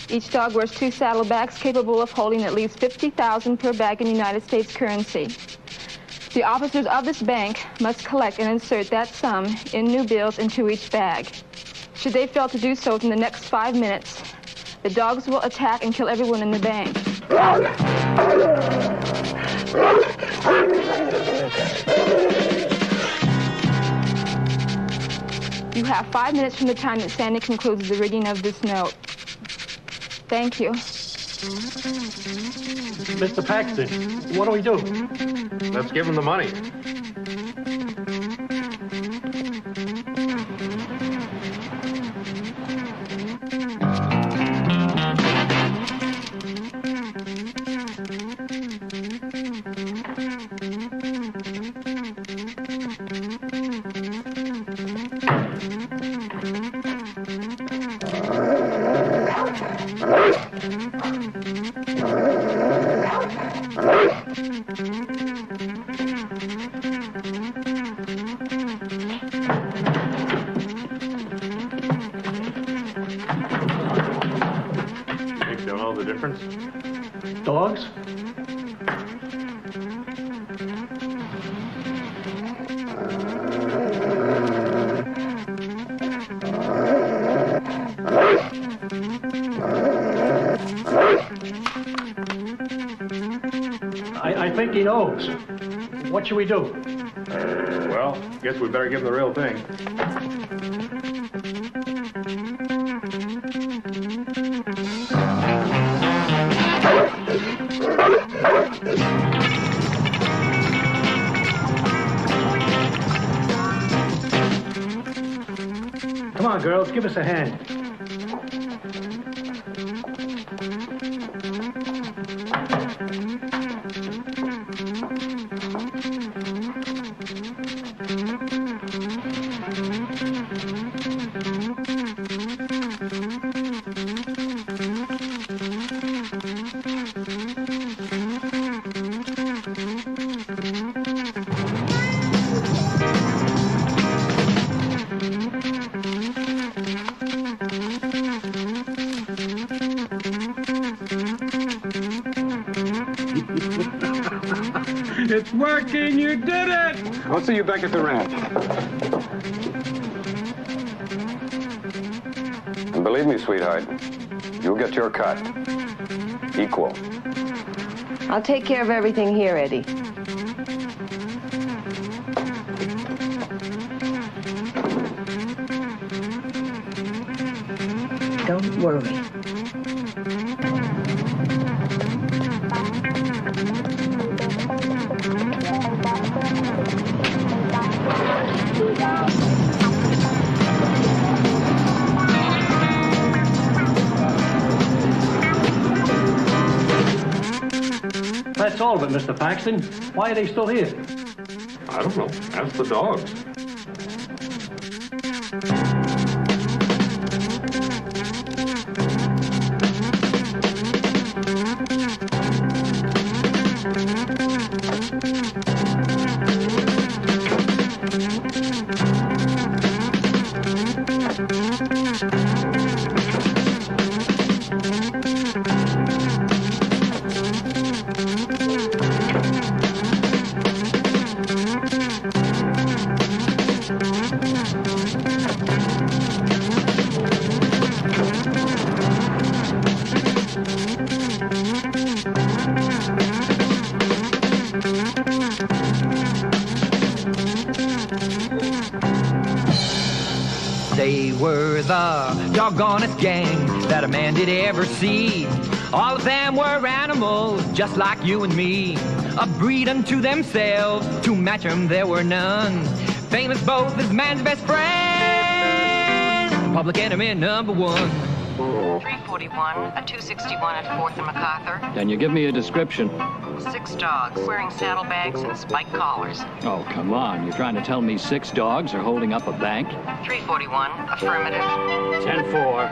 Speaker 7: Each dog wears 2 saddlebags capable of holding at least $50,000 per bag in United States currency. The officers of this bank must collect and insert that sum in new bills into each bag. Should they fail to do so within the next 5 minutes, the dogs will attack and kill everyone in the bank. You have 5 minutes from the time that Sandy concludes the reading of this note. Thank you.
Speaker 15: Mr. Paxton, what do we do?
Speaker 11: Let's give him the money.
Speaker 15: Dogs? I think he knows. What should we do?
Speaker 11: Well, guess we better give him the real thing.
Speaker 15: on, girls, give us a hand.
Speaker 2: It's working! You did it!
Speaker 3: I'll see you back at the ranch. And believe me, sweetheart, you'll get your cut. Equal.
Speaker 7: I'll take care of everything here, Eddie.
Speaker 13: Don't worry.
Speaker 15: That's all of it, Mr. Paxton. Why are they still here?
Speaker 3: I don't know. Ask the dogs.
Speaker 6: They were the doggonest gang that a man did ever see. All of them were animals, just like you and me. A breed unto themselves, to match them there were none. Famous both as man's best friend, public enemy number one.
Speaker 16: 341, a 261 at 4th and MacArthur.
Speaker 4: Can you give me a description?
Speaker 16: 6 dogs wearing saddlebags and spiked collars.
Speaker 4: Oh, come on. You're trying to tell me 6 dogs are holding up a bank?
Speaker 16: 341, affirmative.
Speaker 4: 10-4.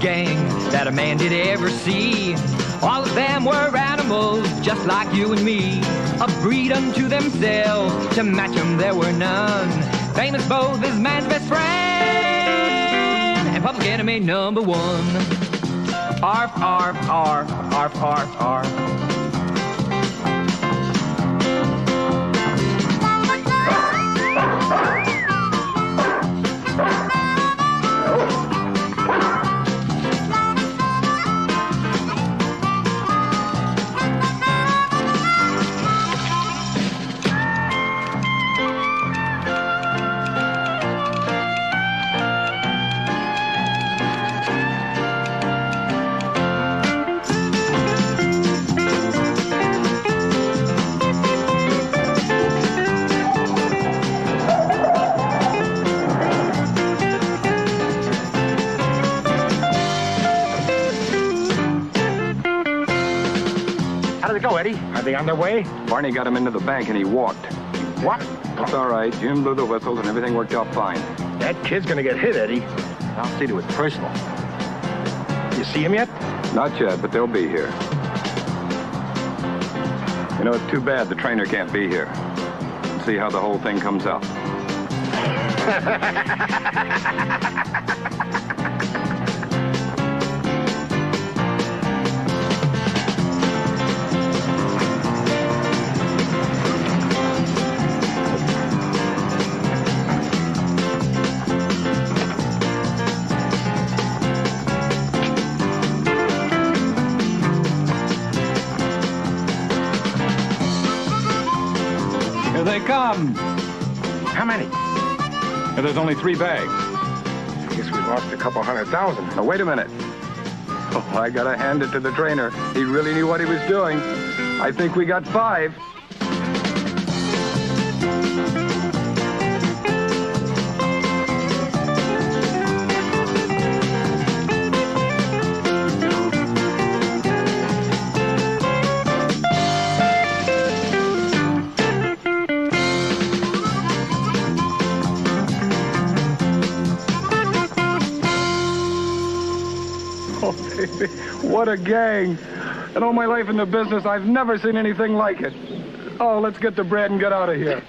Speaker 6: Gang that a man did ever see. All of them were animals, just like you and me. A breed unto themselves, to match them there were none. Famous both as man's best friend and public enemy number one. Arf, arf, arf, arf, arf, arf.
Speaker 2: Eddie? Are they on their way?
Speaker 3: Barney got him into the bank and he walked.
Speaker 2: What?
Speaker 3: That's all right. Jim blew the whistles and everything worked out fine.
Speaker 2: That kid's gonna get hit, Eddie. I'll see to it personal. You see him yet?
Speaker 3: Not yet, but they'll be here. You know, it's too bad the trainer can't be here. See how the whole thing comes out. Here they come.
Speaker 2: How many?
Speaker 3: And there's only 3 bags.
Speaker 2: I guess we lost a couple 100,000.
Speaker 3: Now, wait a minute. Oh, I gotta hand it to the trainer. He really knew what he was doing. I think we got 5. What a gang. In all my life in the business, I've never seen anything like it. Oh, let's get the bread and get out of here.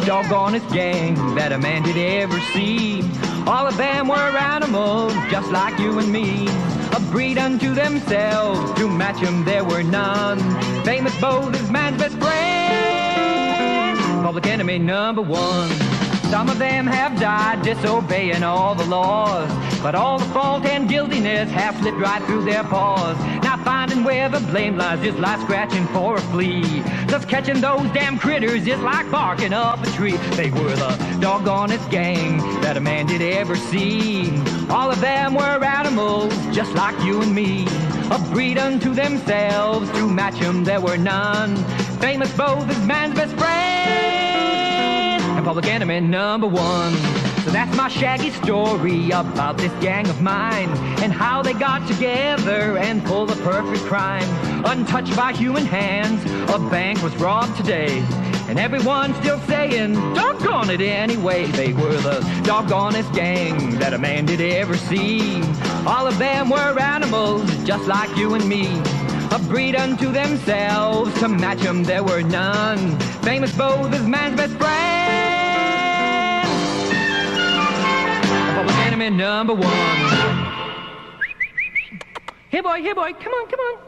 Speaker 6: Doggonest gang that a man did ever see. All of them were animals just like you and me. A breed unto themselves, to match them there were none. Famous bold as man's best friend, public enemy number 1. Some of them have died disobeying all the laws, but all the fault and guiltiness have slipped right through their paws. Now finding where the blame lies just like scratching for a flea. Just catching those damn critters just like barking up a tree. They were the doggonest gang that a man did ever see. All of them were animals just like you and me. A breed unto themselves, to match them there were none. Famous both as man's best friend and public enemy number 1. So that's my shaggy story about this gang of mine and how they got together and pulled the perfect crime. Untouched by human hands, a bank was robbed today. And everyone's still saying, doggone it anyway. They were the doggonest gang that a man did ever see. All of them were animals, just like you and me. A breed unto themselves, to match them there were none. Famous both as man's best friend. Public enemy number one. Here boy, come on, come on.